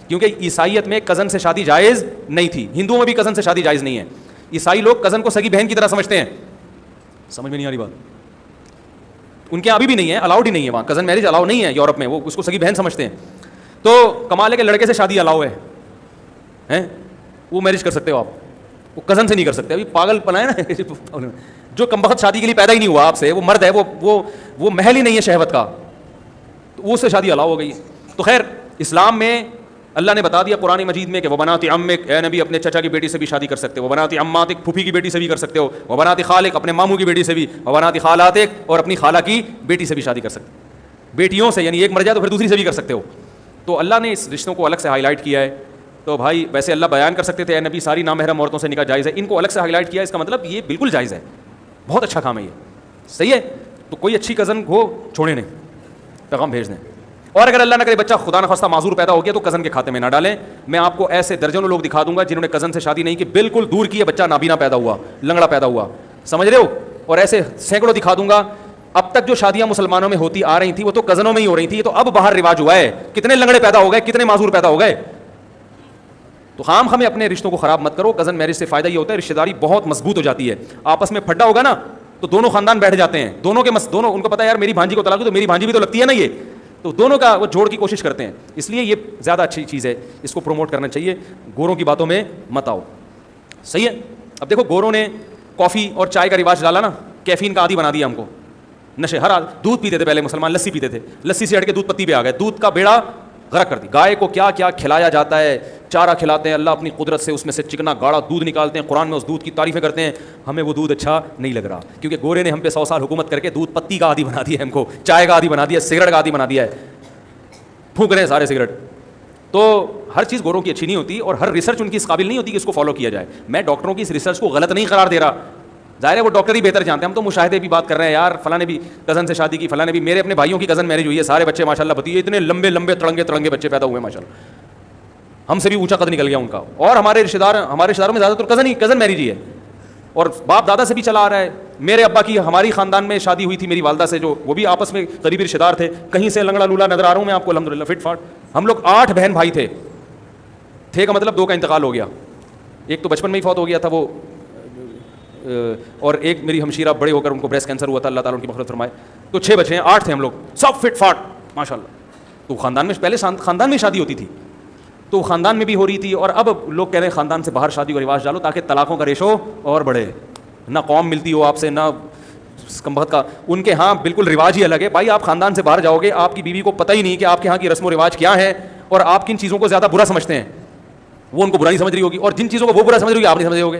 کیونکہ عیسائیت میں کزن سے شادی جائز نہیں تھی, ہندوؤں میں بھی کزن سے شادی جائز نہیں ہے. عیسائی لوگ کزن کو سگی بہن کی طرح سمجھتے ہیں. سمجھ میں نہیں آ رہی بات؟ ان کے ابھی بھی نہیں ہے, الاؤڈ ہی نہیں ہے وہاں, کزن میرج الاؤ نہیں ہے یورپ میں, وہ اس کو سگی بہن سمجھتے ہیں. تو کمال ہے کہ لڑکے سے شادی الاؤ ہے, وہ میرج کر سکتے ہو آپ, وہ کزن سے نہیں کر سکتے. ابھی پاگل پنا ہے نا, جو کمبخت شادی کے لیے پیدا ہی نہیں ہوا آپ سے, وہ مرد ہے, وہ محل ہی نہیں ہے شہوت کا, تو وہ اس سے شادی الاؤ ہو گئی. تو خیر اسلام میں اللہ نے بتا دیا قرآن مجید میں کہ وہ بنات عمک, اے نبی اپنے چچا کی بیٹی سے بھی شادی کر سکتے ہو. وہ بنات عماتک, پھوپھی کی بیٹی سے بھی کر سکتے ہو. وہ بنات خالک, اپنے ماموں کی بیٹی سے بھی. وہ بنات خالاتک, اور اپنی خالہ کی بیٹی سے بھی شادی کر سکتے ہو. بیٹیوں سے یعنی ایک مر جائے تو پھر دوسری سے بھی کر سکتے ہو. تو اللہ نے اس رشتوں کو الگ سے ہائی لائٹ کیا ہے. تو بھائی ویسے اللہ بیان کر سکتے تھے اے نبی ساری نامحرم عورتوں سے نکاح جائز ہے, ان کو الگ سے ہائی لائٹ کیا, اس کا مطلب یہ بالکل جائز ہے, بہت اچھا کام ہے یہ, صحیح ہے. تو کوئی اچھی کزن ہو چھوڑے نہیں, پیغام بھیج دیں. اور اگر اللہ نہ کرے بچہ خدا نخواستہ معذور پیدا ہو گیا تو کزن کے کھاتے میں نہ ڈالیں. میں آپ کو ایسے درجنوں لوگ دکھا دوں گا جنہوں نے کزن سے شادی نہیں کی, بالکل دور کی ہے, بچہ نابینا پیدا ہوا, لنگڑا پیدا ہوا, سمجھ رہے ہو. اور ایسے سینکڑوں دکھا دوں گا. اب تک جو شادیاں مسلمانوں میں ہوتی آ رہی تھی وہ تو کزنوں میں ہی ہو رہی تھی, تو اب باہر رواج ہوا ہے, کتنے لنگڑے پیدا ہو گئے, کتنے معذور پیدا ہو گئے. تو خام ہمیں اپنے رشتوں کو خراب مت کرو. کزن میرج سے فائدہ یہ ہوتا ہے رشتہ داری بہت مضبوط ہو جاتی ہے. آپس میں پھڈا ہوگا نا تو دونوں خاندان بیٹھ جاتے ہیں, دونوں ان کو پتا ہے یار میری بھانجی کو طلاق دو تو میری بھانجی بھی تو لگتی ہے نا یہ, تو دونوں کا وہ جوڑ کی کوشش کرتے ہیں. اس لیے یہ زیادہ اچھی چیز ہے, اس کو پروموٹ کرنا چاہیے. گوروں کی باتوں میں مت آؤ. صحیح ہے. اب دیکھو گوروں نے کافی اور چائے کا رواج ڈالا نا, کیفین کا عادی بنا دیا ہم کو, نشے. ہر دودھ پیتے تھے پہلے مسلمان, لسی پیتے تھے, لسی سے ہٹ کے دودھ پتی پہ آ گئے, دودھ کا بیڑا غرق کر دی. گائے کو کیا کیا کھلایا جاتا ہے, چارہ کھلاتے ہیں, اللہ اپنی قدرت سے اس میں سے چکنا گاڑا دودھ نکالتے ہیں, قرآن میں اس دودھ کی تعریفیں کرتے ہیں. ہمیں وہ دودھ اچھا نہیں لگ رہا, کیونکہ گورے نے ہم پہ 100 سال حکومت کر کے دودھ پتی کا عادی بنا دیا ہے, ہم کو چائے کا عادی بنا دیا, سگریٹ کا عادی بنا دیا ہے, پھونک رہے ہیں سارے سگریٹ. تو ہر چیز گوروں کی اچھی نہیں ہوتی, اور ہر ریسرچ ان کی اس قابل نہیں ہوتی کہ اس کو فالو کیا جائے. میں ڈاکٹروں کی اس ریسرچ کو غلط نہیں قرار دے رہا, ظاہر ہے وہ ڈاکٹر ہی بہتر جانتے ہیں. ہم تو مشاہدے بھی بات کر رہے ہیں یار, فلاں نے بھی کزن سے شادی کی, فلاں نے بھی, میرے اپنے بھائیوں کی کزن میرج ہوئی ہے, سارے بچے ماشاء اللہ بتائیے اتنے لمبے لمبے تڑنگے تڑنگے بچے پیدا ہوئے ماشاء اللہ, ہم سے بھی اونچا قد نکل گیا ان کا. اور ہمارے رشتے داروں میں زیادہ تر کزن میرج ہی ہے, اور باپ دادا سے بھی چلا آ رہا ہے. میرے ابا کی ہماری خاندان میں شادی ہوئی تھی میری والدہ سے, جو وہ بھی آپس میں قریبی رشتے دار تھے. کہیں سے لنگڑا لولا نظر آ رہا ہوں میں آپ کو, الحمدللہ فٹ فاٹ. ہم لوگ 8 بہن بھائی تھے کا مطلب 2 کا انتقال ہو گیا, ایک تو بچپن میں ہی فوت ہو گیا تھا وہ, اور ایک میری ہمشیرہ بڑے ہو کر ان کو بریسٹ کینسر ہوا تھا, اللہ تعالیٰ ان کی مغفرت فرمائے. تو 6 بچے ہیں, 8 تھے ہم لوگ, سب فٹ فاٹ ماشاء اللہ. تو خاندان میں پہلے خاندان میں شادی ہوتی تھی, تو خاندان میں بھی ہو رہی تھی, اور اب لوگ کہہ رہے ہیں خاندان سے باہر شادی کا رواج ڈالو تاکہ طلاقوں کا ریشو اور بڑھے. نہ قوم ملتی ہو آپ سے, نہ کم بخت کا. ان کے ہاں بالکل رواج ہی الگ ہے بھائی. آپ خاندان سے باہر جاؤ گے, آپ کی بیوی کو پتہ ہی نہیں کہ آپ کے ہاں کی رسم و رواج کیا ہے, اور آپ کن چیزوں کو زیادہ برا سمجھتے ہیں. وہ ان کو برا نہیں سمجھ رہی ہوگی, اور جن چیزوں کو وہ برا سمجھ رہی ہوگی آپ نہیں سمجھ رہے ہوگے.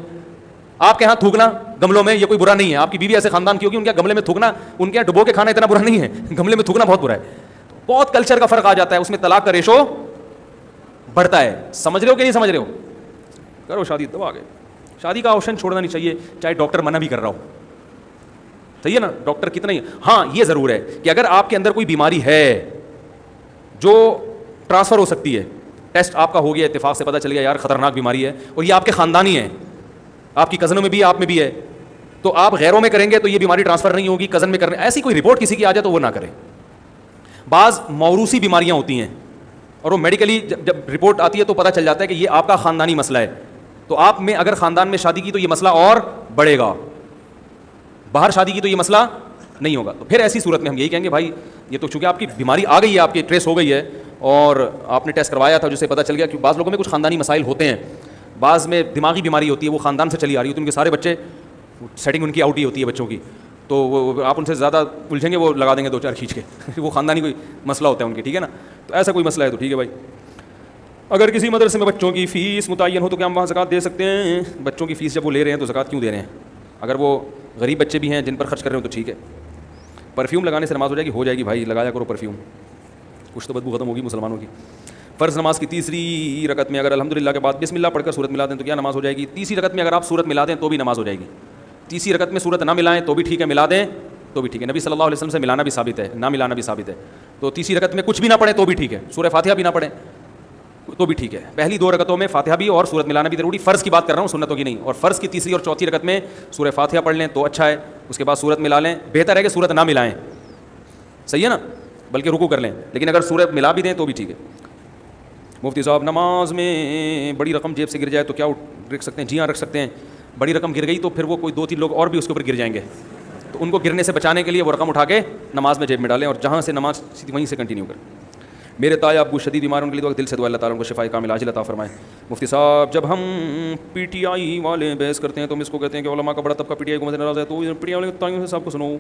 آپ کے ہاں تھوکنا گملوں میں یہ کوئی برا نہیں ہے, آپ کی بیوی ایسے خاندان کی ہوگی, ان کے گملے میں تھوکنا, ان کے ڈبو کے کھانا اتنا برا نہیں ہے, گملے میں تھوکنا بہت برا ہے. بہت کلچر کا فرق آ جاتا ہے, اس میں طلاق کا ریشو بڑھتا ہے. سمجھ رہے ہو کہ نہیں سمجھ رہے ہو؟ کرو شادی, تب آگے. شادی کا آپشن چھوڑنا نہیں چاہیے, چاہے ڈاکٹر منع بھی کر رہا ہو. صحیح ہے نا, ڈاکٹر کتنا ہی. ہاں یہ ضرور ہے کہ اگر آپ کے اندر کوئی بیماری ہے جو ٹرانسفر ہو سکتی ہے, ٹیسٹ آپ کا ہو گیا, اتفاق سے پتہ چل گیا یار خطرناک بیماری ہے, اور یہ آپ کے خاندانی ہے, آپ کی کزنوں میں بھی, آپ میں بھی ہے, تو آپ غیروں میں کریں گے تو یہ بیماری ٹرانسفر نہیں ہوگی, کزن میں کرنے. ایسی کوئی رپورٹ کسی کی آ جائے تو وہ نہ کریں. بعض موروثی بیماریاں ہوتی ہیں, اور وہ میڈیکلی جب رپورٹ آتی ہے تو پتہ چل جاتا ہے کہ یہ آپ کا خاندانی مسئلہ ہے. تو آپ میں اگر خاندان میں شادی کی تو یہ مسئلہ اور بڑھے گا, باہر شادی کی تو یہ مسئلہ نہیں ہوگا. تو پھر ایسی صورت میں ہم یہی کہیں گے بھائی یہ تو چونکہ آپ کی بیماری آ گئی ہے, آپ کی ٹریس ہو گئی ہے, اور آپ نے ٹیسٹ کروایا تھا جسے پتہ چل گیا کہ بعض لوگوں میں کچھ خاندانی مسائل ہوتے ہیں, بعض میں دماغی بیماری ہوتی ہے, وہ خاندان سے چلی آ رہی ہوتی ہے, ان کے سارے بچے سیٹنگ ان کی آؤٹ ہی ہوتی ہے بچوں کی, تو وہ آپ ان سے زیادہ الجھیں گے, وہ لگا دیں گے 2-4 کھینچ کے, وہ خاندانی کوئی مسئلہ ہوتا ہے ان کے. ٹھیک ہے نا, تو ایسا کوئی مسئلہ ہے تو ٹھیک ہے بھائی. اگر کسی مدرسے میں بچوں کی فیس متعین ہو تو کیا ہم وہاں زکوٰۃ دے سکتے ہیں؟ بچوں کی فیس جب وہ لے رہے ہیں تو زکوٰۃ کیوں دے رہے ہیں؟ اگر وہ غریب بچے بھی ہیں جن پر خرچ کر رہے ہو تو ٹھیک ہے. پرفیوم لگانے سے نماز ہو جائے گی بھائی, لگایا کرو پرفیوم, کچھ تو بدبو ختم ہوگی مسلمانوں کی. فرض نماز کی تیسری رکعت میں اگر الحمدللہ کے بعد بسم اللہ پڑھ کر سورت ملا دیں تو کیا نماز ہو جائے گی؟ تیسری رکعت میں اگر آپ سورت ملا دیں تو بھی نماز ہو جائے گی. تیسری رکعت میں سورت نہ ملائیں تو بھی ٹھیک ہے, ملا دیں تو بھی ٹھیک ہے. نبی صلی اللہ علیہ وسلم سے ملانا بھی ثابت ہے, نہ ملانا بھی ثابت ہے. تو تیسری رکعت میں کچھ بھی نہ پڑھیں تو بھی ٹھیک ہے, سورہ فاتحہ بھی نہ پڑھیں تو بھی ٹھیک ہے. پہلی 2 رکعتوں میں فاتحہ بھی اور سورت ملانا بھی ضروری. فرض کی بات کر رہا ہوں, سنتوں کی نہیں. اور فرض کی تیسری اور چوتھی رکعت میں سورہ فاتحہ پڑھ لیں تو اچھا ہے, اس کے بعد سورت ملا لیں. بہتر ہے کہ سورت نہ ملائیں, صحیح ہے نا, بلکہ رکوع کر لیں, لیکن اگر سورت ملا بھی دیں تو بھی ٹھیک ہے. مفتی صاحب نماز میں بڑی رقم جیب سے گر جائے تو کیا رکھ سکتے ہیں؟ جی ہاں رکھ سکتے ہیں. بڑی رقم گر گئی تو پھر وہ کوئی 2-3 لوگ اور بھی اس کے اوپر گر جائیں گے, تو ان کو گرنے سے بچانے کے لیے وہ رقم اٹھا کے نماز میں جیب میں ڈالیں, اور جہاں سے نماز وہیں سے کنٹینیو کریں. میرے تایا ابو شدید بیمار ان کے لیے دل سے دعا, اللہ تعالیٰ ان کو شفائے کامل عاجل عطا فرمائے. مفتی صاحب جب ہم پی ٹی آئی والے بحث کرتے ہیں تو ہم اس کو کہتے ہیں کہ علماء کا بڑا طبقہ پی ٹی آئی کو ناراض ہے, تو پی ٹی آئی والے تائیوں سے صاحب کو سنو,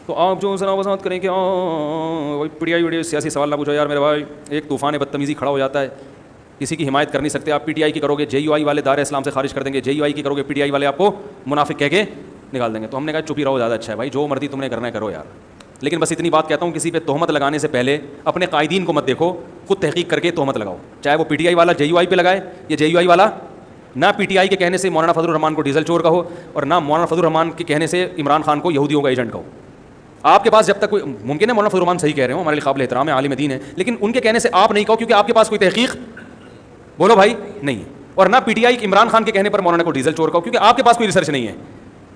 تو آپ جو ذرا وضاحت کریں کہ پی ٹی آئی ویڈیو سیاسی سوال نہ پوچھو یار میرے بھائی, ایک طوفان بدتمیزی کھڑا ہو جاتا ہے, کسی کی حمایت کر نہیں سکتے آپ. پی ٹی آئی کی کرو گے جے یو آئی والے دار اسلام سے خارج کر دیں گے, جے یو آئی کی کرو گے پی ٹی آئی والے آپ کو منافق کہہ کے نکال دیں گے. تو ہم نے کہا چپ ہی رہو, زیادہ اچھا ہے بھائی, جو مرضی تم نے کرنا ہے کرو یار. لیکن بس اتنی بات کہتا ہوں, کسی پہ تہمت لگانے سے پہلے اپنے قائدین کو مت دیکھو, خود تحقیق کر کے تہمت لگاؤ, چاہے وہ پی ٹی آئی والا جے یو آئی پہ لگائے یا جے یو آئی والا نہ پی ٹی آئی کے کہنے سے مولانا فضل الرحمان کو ڈیزل چور کا ہو, اور نہ مولانا فضل الرحمان کے کہنے سے عمران خان کو یہودیوں کا ایجنٹ کا ہو. آپ کے پاس جب تک کوئی, ممکن ہے مولانا فضل الرحمان صحیح کہہ رہے ہوں, ہمارے لیے قابل احترام ہے, عالم دین ہے, لیکن ان کے کہنے سے آپ نہیں کہو کیونکہ آپ کے پاس کوئی تحقیق بولو بھائی نہیں ہے. اور نہ P T I Imran Khan کے کہنے پر مولانا کو ڈیزل چور کا ہو کیونکہ آپ کے پاس کوئی ریسرچ نہیں ہے.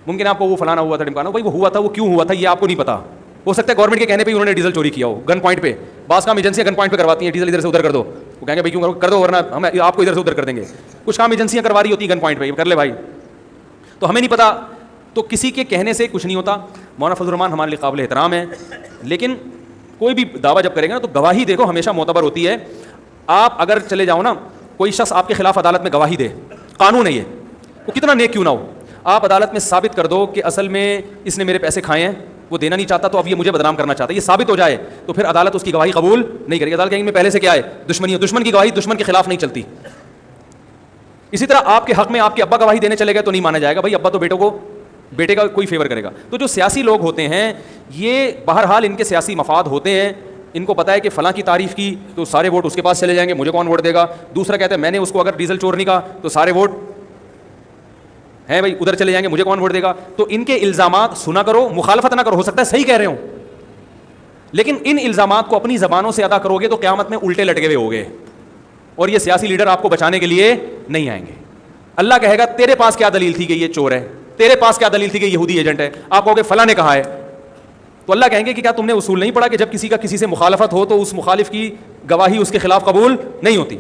ممکن آپ کو وہ فلانا ہوا تھا ڈمکانا, بھائی وہ ہوا تھا, وہ کیوں ہوا تھا یہ آپ کو نہیں پتا. ہو سکتا ہے گورنمنٹ کے کہنے پہ انہوں نے ڈیزل چوری کیا ہو, گن پوائنٹ پہ. بعض کام ایجنسیاں گن پوائنٹ پہ کرواتی ہیں, ڈیزل ادھر سے ادھر کر دو, وہ کہیں گے بھائی کیوں کر دو ورنہ ہم آپ کو ادھر سے ادھر کر دیں گے. کچھ کام ایجنسیاں کروا رہی ہوتی ہیں گن پوائنٹ پہ, کر لے بھائی, تو ہمیں نہیں پتا. تو کسی کے کہنے سے کچھ نہیں ہوتا. مولانا فضل الرحمان ہمارے لیے قابل احترام ہے, لیکن کوئی بھی دعویٰ جب کرے گا نا تو گواہی دیکھو ہمیشہ معتبر ہوتی ہے. آپ اگر چلے جاؤ نا, کوئی شخص آپ کے خلاف عدالت میں گواہی دے, قانون ہے یہ, وہ کتنا نیک کیوں نہ ہو, آپ عدالت میں ثابت کر دو کہ اصل میں اس نے میرے پیسے کھائے ہیں, وہ دینا نہیں چاہتا تو اب یہ مجھے بدنام کرنا چاہتا ہے, یہ ثابت ہو جائے تو پھر عدالت اس کی گواہی قبول نہیں کرے گی. عدالت کہیں گے پہلے سے کیا ہے, دشمنی ہے. دشمن کی گواہی دشمن کے خلاف نہیں چلتی. اسی طرح آپ کے حق میں آپ کے ابا گواہی دینے چلے گئے تو نہیں مانا جائے گا, بھائی ابا تو بیٹے کا کوئی فیور کرے گا. تو جو سیاسی لوگ ہوتے ہیں یہ بہرحال ان کے سیاسی مفاد ہوتے ہیں, ان کو پتا ہے کہ فلاں کی تعریف کی تو سارے ووٹ اس کے پاس چلے جائیں گے, مجھے کون ووٹ دے گا. دوسرا کہتا ہے میں نے اس کو اگر ڈیزل چور نہیں کہا تو سارے ووٹ ہیں بھائی ادھر چلے جائیں گے, مجھے کون ووٹ دے گا. تو ان کے الزامات سنا کرو, مخالفت نہ کرو, ہو سکتا ہے صحیح کہہ رہے ہوں, لیکن ان الزامات کو اپنی زبانوں سے ادا کرو گے تو قیامت میں الٹے لٹکے ہوئے ہوگے, اور یہ سیاسی لیڈر آپ کو بچانے کے لیے نہیں آئیں گے. اللہ کہے گا تیرے پاس کیا دلیل تھی کہ یہ چور ہے, تیرے پاس کیا دلیل تھی کہ یہودی ایجنٹ ہے, آپ کہو گے فلاں نے کہا ہے, تو اللہ کہیں گے کہ کیا تم نے اصول نہیں پڑھا کہ جب کسی کا کسی سے مخالفت ہو تو اس مخالف کی گواہی اس کے خلاف قبول نہیں ہوتی.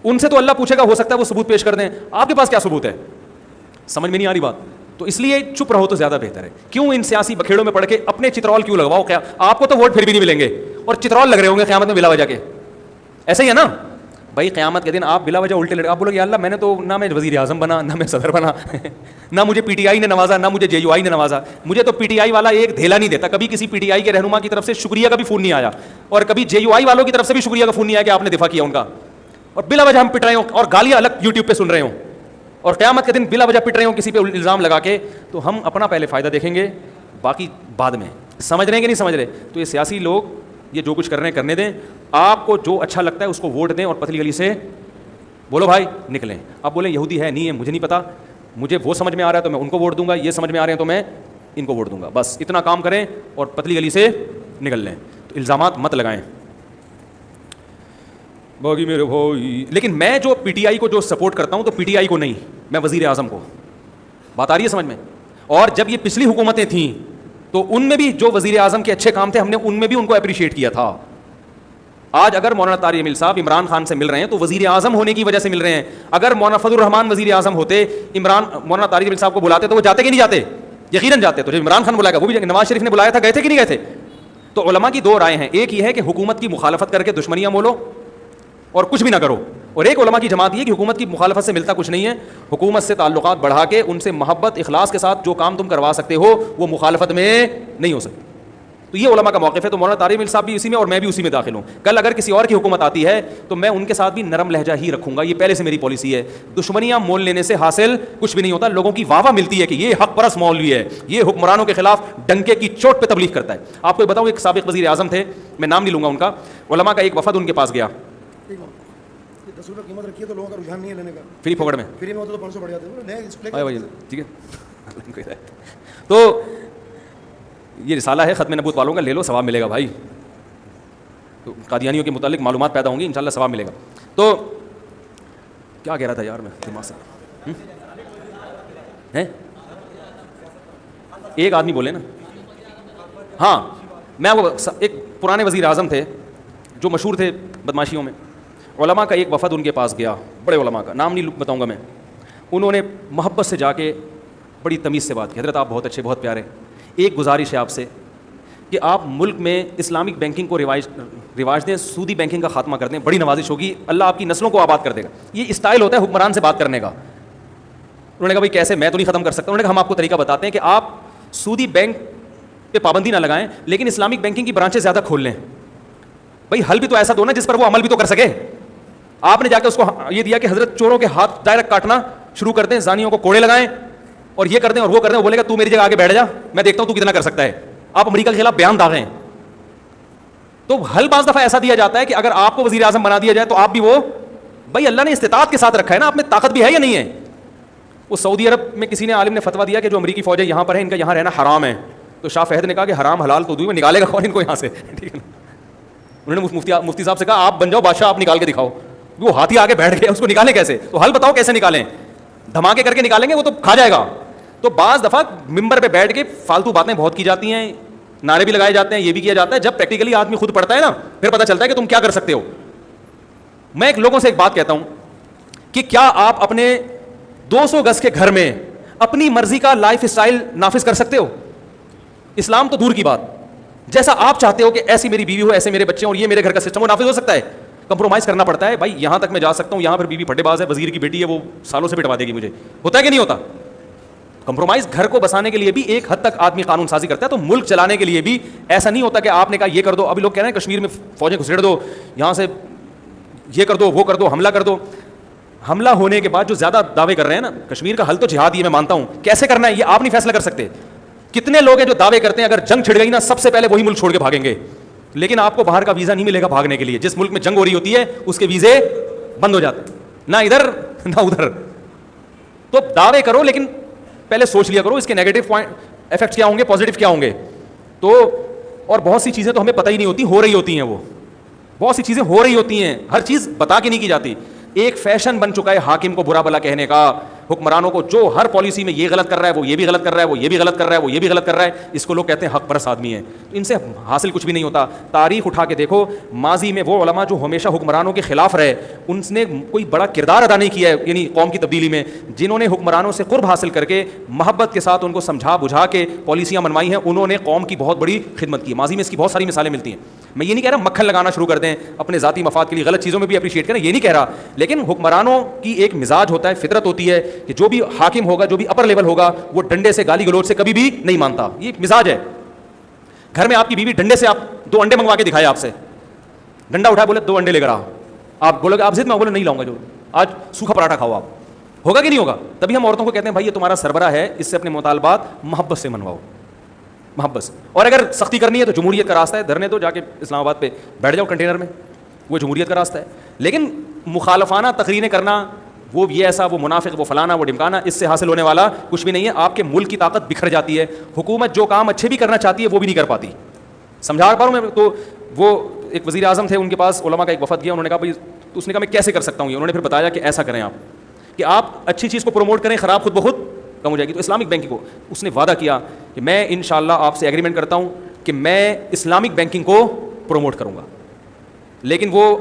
ان سے تو اللہ پوچھے گا, ہو سکتا ہے وہ ثبوت پیش کر دیں, آپ کے پاس کیا ثبوت ہے. سمجھ میں نہیں آ رہی بات, تو اس لیے چپ رہو تو زیادہ بہتر ہے. کیوں ان سیاسی بکھیڑوں میں پڑھ کے اپنے چترول کیوں لگواؤ, آپ کو تو ووٹ پھر بھی نہیں ملیں گے اور چترول لگ رہے ہوں گے قیامت میں بلا وجہ کے. ایسا ہی ہے نا بھائی, قیامت کے دن آپ بلا وجہ الٹے لڑے, آپ بولو یا اللہ میں نے تو نہ میں وزیر اعظم بنا, نہ میں صدر بنا, نہ مجھے پی ٹی آئی نے نوازا, نہ مجھے جے یو آئی نے نوازا, مجھے تو پی ٹی آئی والا ایک دھیلا نہیں دیتا, کبھی کسی پی ٹی آئی کے رہنما کی طرف سے شکریہ کا بھی فون نہیں آیا, اور کبھی جے یو آئی والوں کی طرف سے بھی شکریہ کا فون نہیں آیا کہ آپ نے دفاع کیا ان کا, اور بلا وجہ ہم پٹ رہے ہوں اور گالیاں الگ یوٹیوب پہ سن رہے ہوں, اور قیامت کے دن بلا وجہ پٹ رہے ہوں کسی پہ الزام لگا کے, تو ہم اپنا پہلے فائدہ دیکھیں گے, باقی بعد میں. سمجھ رہے ہیں کہ نہیں سمجھ رہے. تو یہ سیاسی لوگ یہ جو کچھ کر رہے ہیں کرنے دیں, آپ کو جو اچھا لگتا ہے اس کو ووٹ دیں اور پتلی گلی سے بولو بھائی نکلیں. اب بولیں یہودی ہے نہیں ہے مجھے نہیں پتا, مجھے وہ سمجھ میں آ رہا ہے تو میں ان کو ووٹ دوں گا, یہ سمجھ میں آ رہے ہیں تو میں ان کو ووٹ دوں گا, بس اتنا کام کریں اور پتلی گلی سے نکل لیں. تو الزامات مت لگائیں باقی میرے بھائی. لیکن میں جو پی ٹی آئی کو جو سپورٹ کرتا ہوں تو پی ٹی آئی کو نہیں, میں وزیر اعظم کو. بات آ رہی ہے سمجھ میں. اور جب یہ پچھلی حکومتیں تھیں تو ان میں بھی جو وزیر اعظم کے اچھے کام تھے ہم نے ان میں بھی ان کو اپریشیٹ کیا تھا. آج اگر مولانا طارق جمیل صاحب عمران خان سے مل رہے ہیں تو وزیر اعظم ہونے کی وجہ سے مل رہے ہیں. اگر مولانا فضل الرحمان وزیر اعظم ہوتے, مولانا طارق جمیل صاحب کو بلاتے تو وہ جاتے کہ نہیں جاتے, یقیناً جاتے. تو جب عمران خان بلائے گا وہ بھی, نواز شریف نے بلایا تھا گئے تھے کہ نہیں گئے تھے. تو علماء کی دو رائے ہیں, ایک یہ ہے کہ حکومت کی مخالفت کر کے دشمنیاں مولو اور کچھ بھی نہ کرو, اور ایک علماء کی جماعت یہ کہ حکومت کی مخالفت سے ملتا کچھ نہیں ہے, حکومت سے تعلقات بڑھا کے ان سے محبت اخلاص کے ساتھ جو کام تم کروا سکتے ہو وہ مخالفت میں نہیں ہو سکتی. تو یہ علماء کا موقف ہے. تو مولانا طارق جمیل صاحب بھی اسی میں اور میں بھی اسی میں داخل ہوں. کل اگر کسی اور کی حکومت آتی ہے تو میں ان کے ساتھ بھی نرم لہجہ ہی رکھوں گا, یہ پہلے سے میری پالیسی ہے. دشمنیاں مول لینے سے حاصل کچھ بھی نہیں ہوتا, لوگوں کی واہ واہ ملتی ہے کہ یہ حق پرست مولوی ہے, یہ حکمرانوں کے خلاف ڈنکے کی چوٹ پہ تبلیغ کرتا ہے. آپ کو بتاؤں ایک سابق وزیر اعظم تھے, میں نام نہیں لوں گا ان کا, علماء کا ایک وفد ان کے پاس گیا, فری پھوکڑ میں, ٹھیک ہے. تو یہ رسالہ ہے ختم نبوت والوں کا, لے لو ثواب ملے گا بھائی. تو قادیانیوں کے متعلق معلومات پیدا ہوں گی انشاءاللہ, ثواب ملے گا. تو کیا کہہ رہا تھا یار میں دماغ سے, ایک آدمی بولے نا. ہاں میں وہ ایک پرانے وزیر اعظم تھے جو مشہور تھے بدماشیوں میں, علماء کا ایک وفد ان کے پاس گیا, بڑے علماء کا, نام نہیں بتاؤں گا میں. انہوں نے محبت سے جا کے بڑی تمیز سے بات کی, حضرت آپ بہت اچھے بہت پیارے, ایک گزارش ہے آپ سے کہ آپ ملک میں اسلامک بینکنگ کو رواج دیں, سودی بینکنگ کا خاتمہ کر دیں, بڑی نوازش ہوگی, اللہ آپ کی نسلوں کو آباد کر دے گا. یہ اسٹائل ہوتا ہے حکمران سے بات کرنے کا. انہوں نے کہا بھائی کیسے, میں تو نہیں ختم کر سکتا. انہوں نے کہا ہم آپ کو طریقہ بتاتے ہیں کہ آپ سودی بینک پہ پابندی نہ لگائیں لیکن اسلامک بینکنگ کی برانچیں زیادہ کھول لیں. بھائی حل بھی تو ایسا دو نا جس پر وہ عمل بھی تو کر سکے. آپ نے جا کے اس کو یہ دیا کہ حضرت چوروں کے ہاتھ ڈائریکٹ کاٹنا شروع کر دیں, زانیوں کو کوڑے لگائیں اور یہ کر دیں اور وہ کر دیں. وہ بولے گا تو میری جگہ آگے بیٹھ جا, میں دیکھتا ہوں تو کتنا کر سکتا ہے. آپ امریکہ کے خلاف بیان داغیں. تو حل بعض دفعہ ایسا دیا جاتا ہے کہ اگر آپ کو وزیر اعظم بنا دیا جائے تو آپ بھی وہ, بھائی اللہ نے استطاعت کے ساتھ رکھا ہے نا, آپ میں طاقت بھی ہے یا نہیں ہے. وہ سعودی عرب میں کسی نے عالم نے فتویٰ دیا کہ جو امریکی فوجیں یہاں پر ہیں ان کا یہاں رہنا حرام ہے. تو شاہ فہد نے کہا کہ حرام حلال تو دوں, میں نکالے گا کون ان کو یہاں سے, ٹھیک ہے نا. انہوں نے مفتی صاحب سے کہا آپ بن جاؤ بادشاہ, آپ نکال کے دکھاؤ. وہ ہاتھی آگے بیٹھ گیا, اس کو نکالیں کیسے, تو حل بتاؤ کیسے نکالیں. دھماکے کر کے نکالیں گے وہ تو کھا جائے گا. تو بعض دفعہ ممبر پہ بیٹھ کے فالتو باتیں بہت کی جاتی ہیں, نعرے بھی لگائے جاتے ہیں, یہ بھی کیا جاتا ہے. جب پریکٹیکلی آدمی خود پڑھتا ہے نا پھر پتہ چلتا ہے کہ تم کیا کر سکتے ہو. میں ایک لوگوں سے ایک بات کہتا ہوں کہ کیا آپ اپنے 200 گز کے گھر میں اپنی مرضی کا لائف اسٹائل نافذ کر سکتے ہو؟ اسلام تو دور کی بات, جیسا آپ چاہتے ہو کہ ایسی میری بیوی ہو, ایسے میرے بچے ہوں, اور یہ میرے گھر کا سسٹم ہو, نافذ ہو سکتا ہے؟ کمپرومائز کرنا پڑتا ہے. بھائی یہاں تک میں جا سکتا ہوں, یہاں پر بیوی پھٹے باز ہے, وزیر کی بیٹی ہے, وہ سالوں سے پٹوا دے گی مجھے. ہوتا ہے کہ نہیں ہوتا؟ کمپرومائز گھر کو بسانے کے لیے بھی ایک حد تک آدمی قانون سازی کرتا ہے. تو ملک چلانے کے لیے بھی ایسا نہیں ہوتا کہ آپ نے کہا یہ کر دو. ابھی لوگ کہہ رہے ہیں کشمیر میں فوجیں گھسیڑ دو, یہاں سے یہ کر دو, وہ کر دو, حملہ کر دو. حملہ ہونے کے بعد جو زیادہ دعوے کر رہے ہیں نا, کشمیر کا حل تو جہاد ہی, میں مانتا ہوں. کیسے کرنا ہے یہ آپ نہیں فیصلہ کر سکتے. کتنے لوگ ہیں جو دعوے کرتے ہیں اگر جنگ چھڑ گئی نا سب سے پہلے وہی ملک چھوڑ کے بھاگیں گے, لیکن آپ کو باہر کا ویزا نہیں ملے گا بھاگنے کے لیے. جس ملک میں جنگ ہو رہی ہوتی ہے اس کے ویزے بند ہو جاتے ہیں, نہ ادھر نہ ادھر. تو دعوے کرو لیکن پہلے سوچ لیا کرو اس کے نیگیٹو پوائنٹ ایفیکٹس کیا ہوں گے, پازیٹیو کیا ہوں گے. تو اور بہت سی چیزیں تو ہمیں پتہ ہی نہیں ہوتی, ہو رہی ہوتی ہیں. وہ بہت سی چیزیں ہو رہی ہوتی ہیں, ہر چیز بتا کے نہیں کی جاتی. ایک فیشن بن چکا ہے حاکم کو برا بلا کہنے کا, حکمرانوں کو, جو ہر پالیسی میں یہ غلط کر رہا ہے, وہ یہ بھی غلط کر رہا ہے, وہ یہ بھی غلط کر رہا ہے, وہ یہ بھی غلط کر رہا ہے. اس کو لوگ کہتے ہیں حق پرست آدمی ہے. تو ان سے حاصل کچھ بھی نہیں ہوتا. تاریخ اٹھا کے دیکھو, ماضی میں وہ علماء جو ہمیشہ حکمرانوں کے خلاف رہے, ان نے کوئی بڑا کردار ادا نہیں کیا ہے یعنی قوم کی تبدیلی میں. جنہوں نے حکمرانوں سے قرب حاصل کر کے محبت کے ساتھ ان کو سمجھا بجھا کے پالیسیاں منوائی ہیں, انہوں نے قوم کی بہت بڑی خدمت کی. ماضی میں اس کی بہت ساری مثالیں ملتی ہیں. میں یہ نہیں کہہ رہا مکھن لگانا شروع کر دیں اپنے ذاتی مفاد کے لیے, غلط چیزوں میں بھی اپریشیٹ کریں, یہ نہیں کہہ رہا. لیکن حکمرانوں کی ایک مزاج ہوتا ہے, فطرت ہوتی ہے کہ جو بھی حاکم ہوگا, جو بھی اپر لیول ہوگا, وہ ڈنڈے سے گالی گلوچ سے کبھی بھی نہیں مانتا. یہ مزاج ہے. گھر میں آپ کی بیوی ڈنڈے سے, آپ 2 انڈے منگوا کے دکھائے, آپ سے ڈنڈا اٹھایا, بولے 2 انڈے لے کر آ, آپ بولو گے آپ ضد میں, بولے نہیں لاؤں گا, جو آج سوکھا پراٹھا کھاؤ آپ. ہوگا کہ نہیں ہوگا؟ تبھی ہم عورتوں کو کہتے ہیں بھائی یہ تمہارا سربراہ ہے, اس سے اپنے مطالبات محبت سے منواؤ, محبت سے. اور اگر سختی کرنی ہے تو جمہوریت کا راستہ ہے, دھرنے تو جا کے اسلام آباد پہ بیٹھ جاؤ کنٹینر میں, وہ جمہوریت کا راستہ ہے. لیکن مخالفانہ تقریریں کرنا, وہ یہ ایسا, وہ منافق, وہ فلانا, وہ ڈمکانا, اس سے حاصل ہونے والا کچھ بھی نہیں ہے. آپ کے ملک کی طاقت بکھر جاتی ہے. حکومت جو کام اچھے بھی کرنا چاہتی ہے وہ بھی نہیں کر پاتی. سمجھا پا رہا ہوں میں؟ تو وہ ایک وزیر اعظم تھے, ان کے پاس علماء کا ایک وفد گیا, انہوں نے کہا بھائی, تو اس نے کہا میں کیسے کر سکتا ہوں یہ. انہوں نے پھر بتایا کہ ایسا کریں آپ کہ آپ اچھی چیز کو پروموٹ کریں, خراب خود بخود کم ہو جائے گی. تو اسلامک بینکنگ کو اس نے وعدہ کیا کہ میں انشاءاللہ آپ سے ایگریمنٹ کرتا ہوں کہ میں اسلامک بینکنگ کو پروموٹ کروں گا. لیکن وہ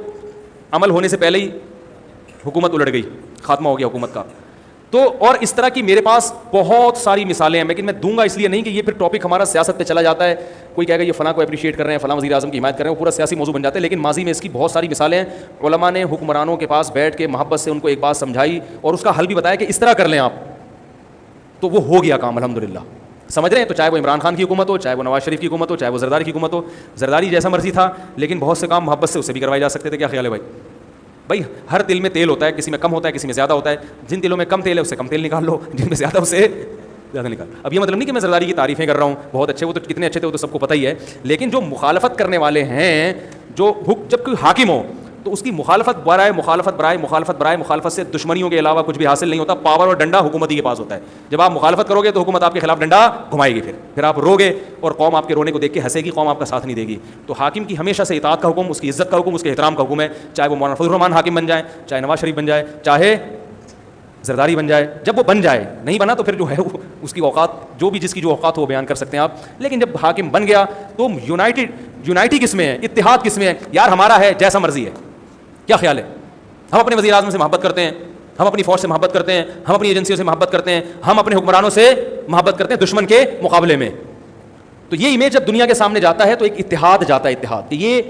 عمل ہونے سے پہلے ہی حکومت الٹ گئی, خاتمہ ہو گیا حکومت کا. تو اور اس طرح کی میرے پاس بہت ساری مثالیں ہیں, لیکن میں دوں گا اس لیے نہیں کہ یہ پھر ٹاپک ہمارا سیاست پہ چلا جاتا ہے. کوئی کہے گا یہ فلاں کو اپریشیٹ کر رہے ہیں, فلاں وزیر اعظم کی حمایت کر رہے ہیں, وہ پورا سیاسی موضوع بن جاتا ہے. لیکن ماضی میں اس کی بہت ساری مثالیں ہیں. علماء نے حکمرانوں کے پاس بیٹھ کے محبت سے ان کو ایک بات سمجھائی اور اس کا حل بھی بتایا کہ اس طرح کر لیں آپ, تو وہ ہو گیا کام الحمدللہ. سمجھ رہے ہیں؟ تو چاہے وہ عمران خان کی حکومت ہو, چاہے وہ نواز شریف کی حکومت ہو, چاہے وہ زرداری کی حکومت ہو. زرداری جیسا مرضی تھا, لیکن بہت سے کام محبت سے اسے بھی کروائے جا سکتے تھے. کیا خیال ہے بھائی؟ بھائی ہر تل میں تیل ہوتا ہے, کسی میں کم ہوتا ہے, کسی میں زیادہ ہوتا ہے. جن تلوں میں کم تیل ہے اس سے کم تیل نکال لو, جن میں زیادہ اسے زیادہ نکال. اب یہ مطلب نہیں کہ میں زرداری کی تعریفیں کر رہا ہوں, بہت اچھے, وہ تو کتنے اچھے تھے وہ تو سب کو پتہ ہی ہے. لیکن جو مخالفت کرنے والے ہیں, جو جب کوئی حاکم ہو تو اس کی مخالفت برائے مخالفت سے دشمنیوں کے علاوہ کچھ بھی حاصل نہیں ہوتا. پاور اور ڈنڈا حکومتی کے پاس ہوتا ہے. جب آپ مخالفت کرو گے تو حکومت آپ کے خلاف ڈنڈا گھمائے گی, پھر آپ روگے اور قوم آپ کے رونے کو دیکھ کے ہنسے گی, قوم آپ کا ساتھ نہیں دے گی. تو حاکم کی ہمیشہ سے اطاعت کا حکم, اس کی عزت کا حکم, اس کے احترام کا حکم ہے. چاہے وہ مولانا فضل الرحمان حاکم بن جائیں, چاہے نواز شریف بن جائے, چاہے زرداری بن جائے. جب وہ بن جائے, نہیں بنا تو پھر جو ہے وہ اس کی اوقات, جو بھی جس کی جو اوقات ہو وہ بیان کر سکتے ہیں آپ. لیکن جب حاکم بن گیا تو یونائٹی کس میں ہے, اتحاد کس میں ہے؟ یار ہمارا ہے جیسا مرضی ہے. کیا خیال ہے؟ ہم اپنے وزیر اعظم سے محبت کرتے ہیں, ہم اپنی فوج سے محبت کرتے ہیں, ہم اپنی ایجنسیوں سے محبت کرتے ہیں, ہم اپنے حکمرانوں سے محبت کرتے ہیں دشمن کے مقابلے میں. تو یہ امیج جب دنیا کے سامنے جاتا ہے تو ایک اتحاد جاتا ہے, اتحاد کہ یہ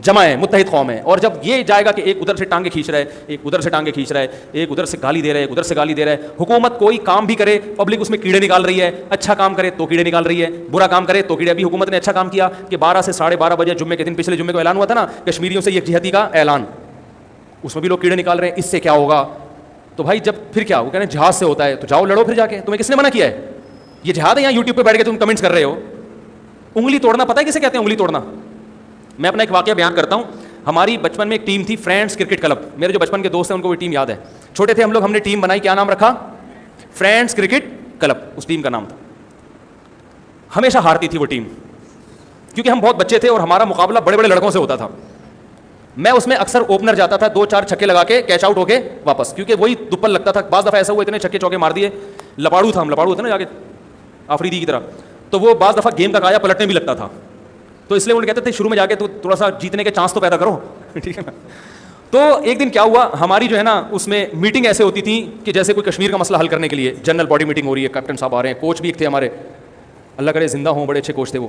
جمع ہے, متحد قوم ہے. اور جب یہ جائے گا کہ ایک ادھر سے ٹانگیں کھینچ رہا ہے, ایک ادھر سے ٹانگیں کھینچ رہا ہے, ایک ادھر سے گالی دے رہا ہے, ایک ادھر سے گالی دے رہا ہے, حکومت کوئی کام بھی کرے پبلک اس میں کیڑے نکال رہی ہے, اچھا کام کرے تو کیڑے نکال رہی ہے, برا کام کرے تو کیڑے. ابھی حکومت نے اچھا کام کیا کہ 12 سے 12:30 بجے جمعے کے دن, پچھلے جمعے کو اعلان ہوا تھا نا کشمیریوں سے یکجہتی کا اعلان, اس میں بھی لوگ کیڑے نکال رہے ہیں. اس سے کیا ہوگا؟ تو بھائی جب پھر کیا, وہ کہہ رہے ہیں جہاد سے ہوتا ہے, تو جاؤ لڑو پھر جا کے. تمہیں کس نے منع کیا ہے؟ یہ جہاد ہے یہاں یوٹیوب پہ بیٹھ کے تم کمنٹس کر رہے ہو. انگلی توڑنا پتہ ہے کسے کہتے ہیں؟ انگلی توڑنا. میں اپنا ایک واقعہ بیان کرتا ہوں. ہماری بچپن میں ایک ٹیم تھی, فرینڈس کرکٹ کلب. میرے جو بچپن کے دوست ہیں ان کو وہ ٹیم یاد ہے. چھوٹے تھے ہم لوگ, ہم نے ٹیم بنائی, کیا نام رکھا؟ فرینڈس کرکٹ کلب, اس ٹیم کا نام تھا. ہمیشہ ہارتی تھی وہ ٹیم, کیونکہ ہم بہت بچے تھے اور ہمارا مقابلہ بڑے بڑے لڑکوں سے ہوتا تھا. میں اس میں اکثر اوپنر جاتا تھا, 2-4 چھکے لگا کے کیچ آؤٹ ہو کے واپس, کیونکہ وہی دپل لگتا تھا. بعض دفعہ ایسا ہوا اتنے چھکے چوکے مار دیے, لپاڑو تھا, ہم لپاڑو ہوتے نا جا کے آفریدی کی طرح, تو وہ بعض دفعہ گیم کا کایا پلٹنے بھی لگتا تھا. تو اس لیے انہوں نے کہتے تھے شروع میں جا کے تو تھوڑا سا جیتنے کے چانس تو پیدا کرو, ٹھیک ہے نا. تو ایک دن کیا ہوا, ہماری جو ہے نا اس میں میٹنگ ایسے ہوتی تھی کہ جیسے کوئی کشمیر کا مسئلہ حل کرنے کے لیے جنرل باڈی میٹنگ ہو رہی ہے, کیپٹن صاحب آ رہے ہیں, کوچ بھی ایک تھے ہمارے, اللہ کرے زندہ ہوں, بڑے اچھے کوچ تھے وہ.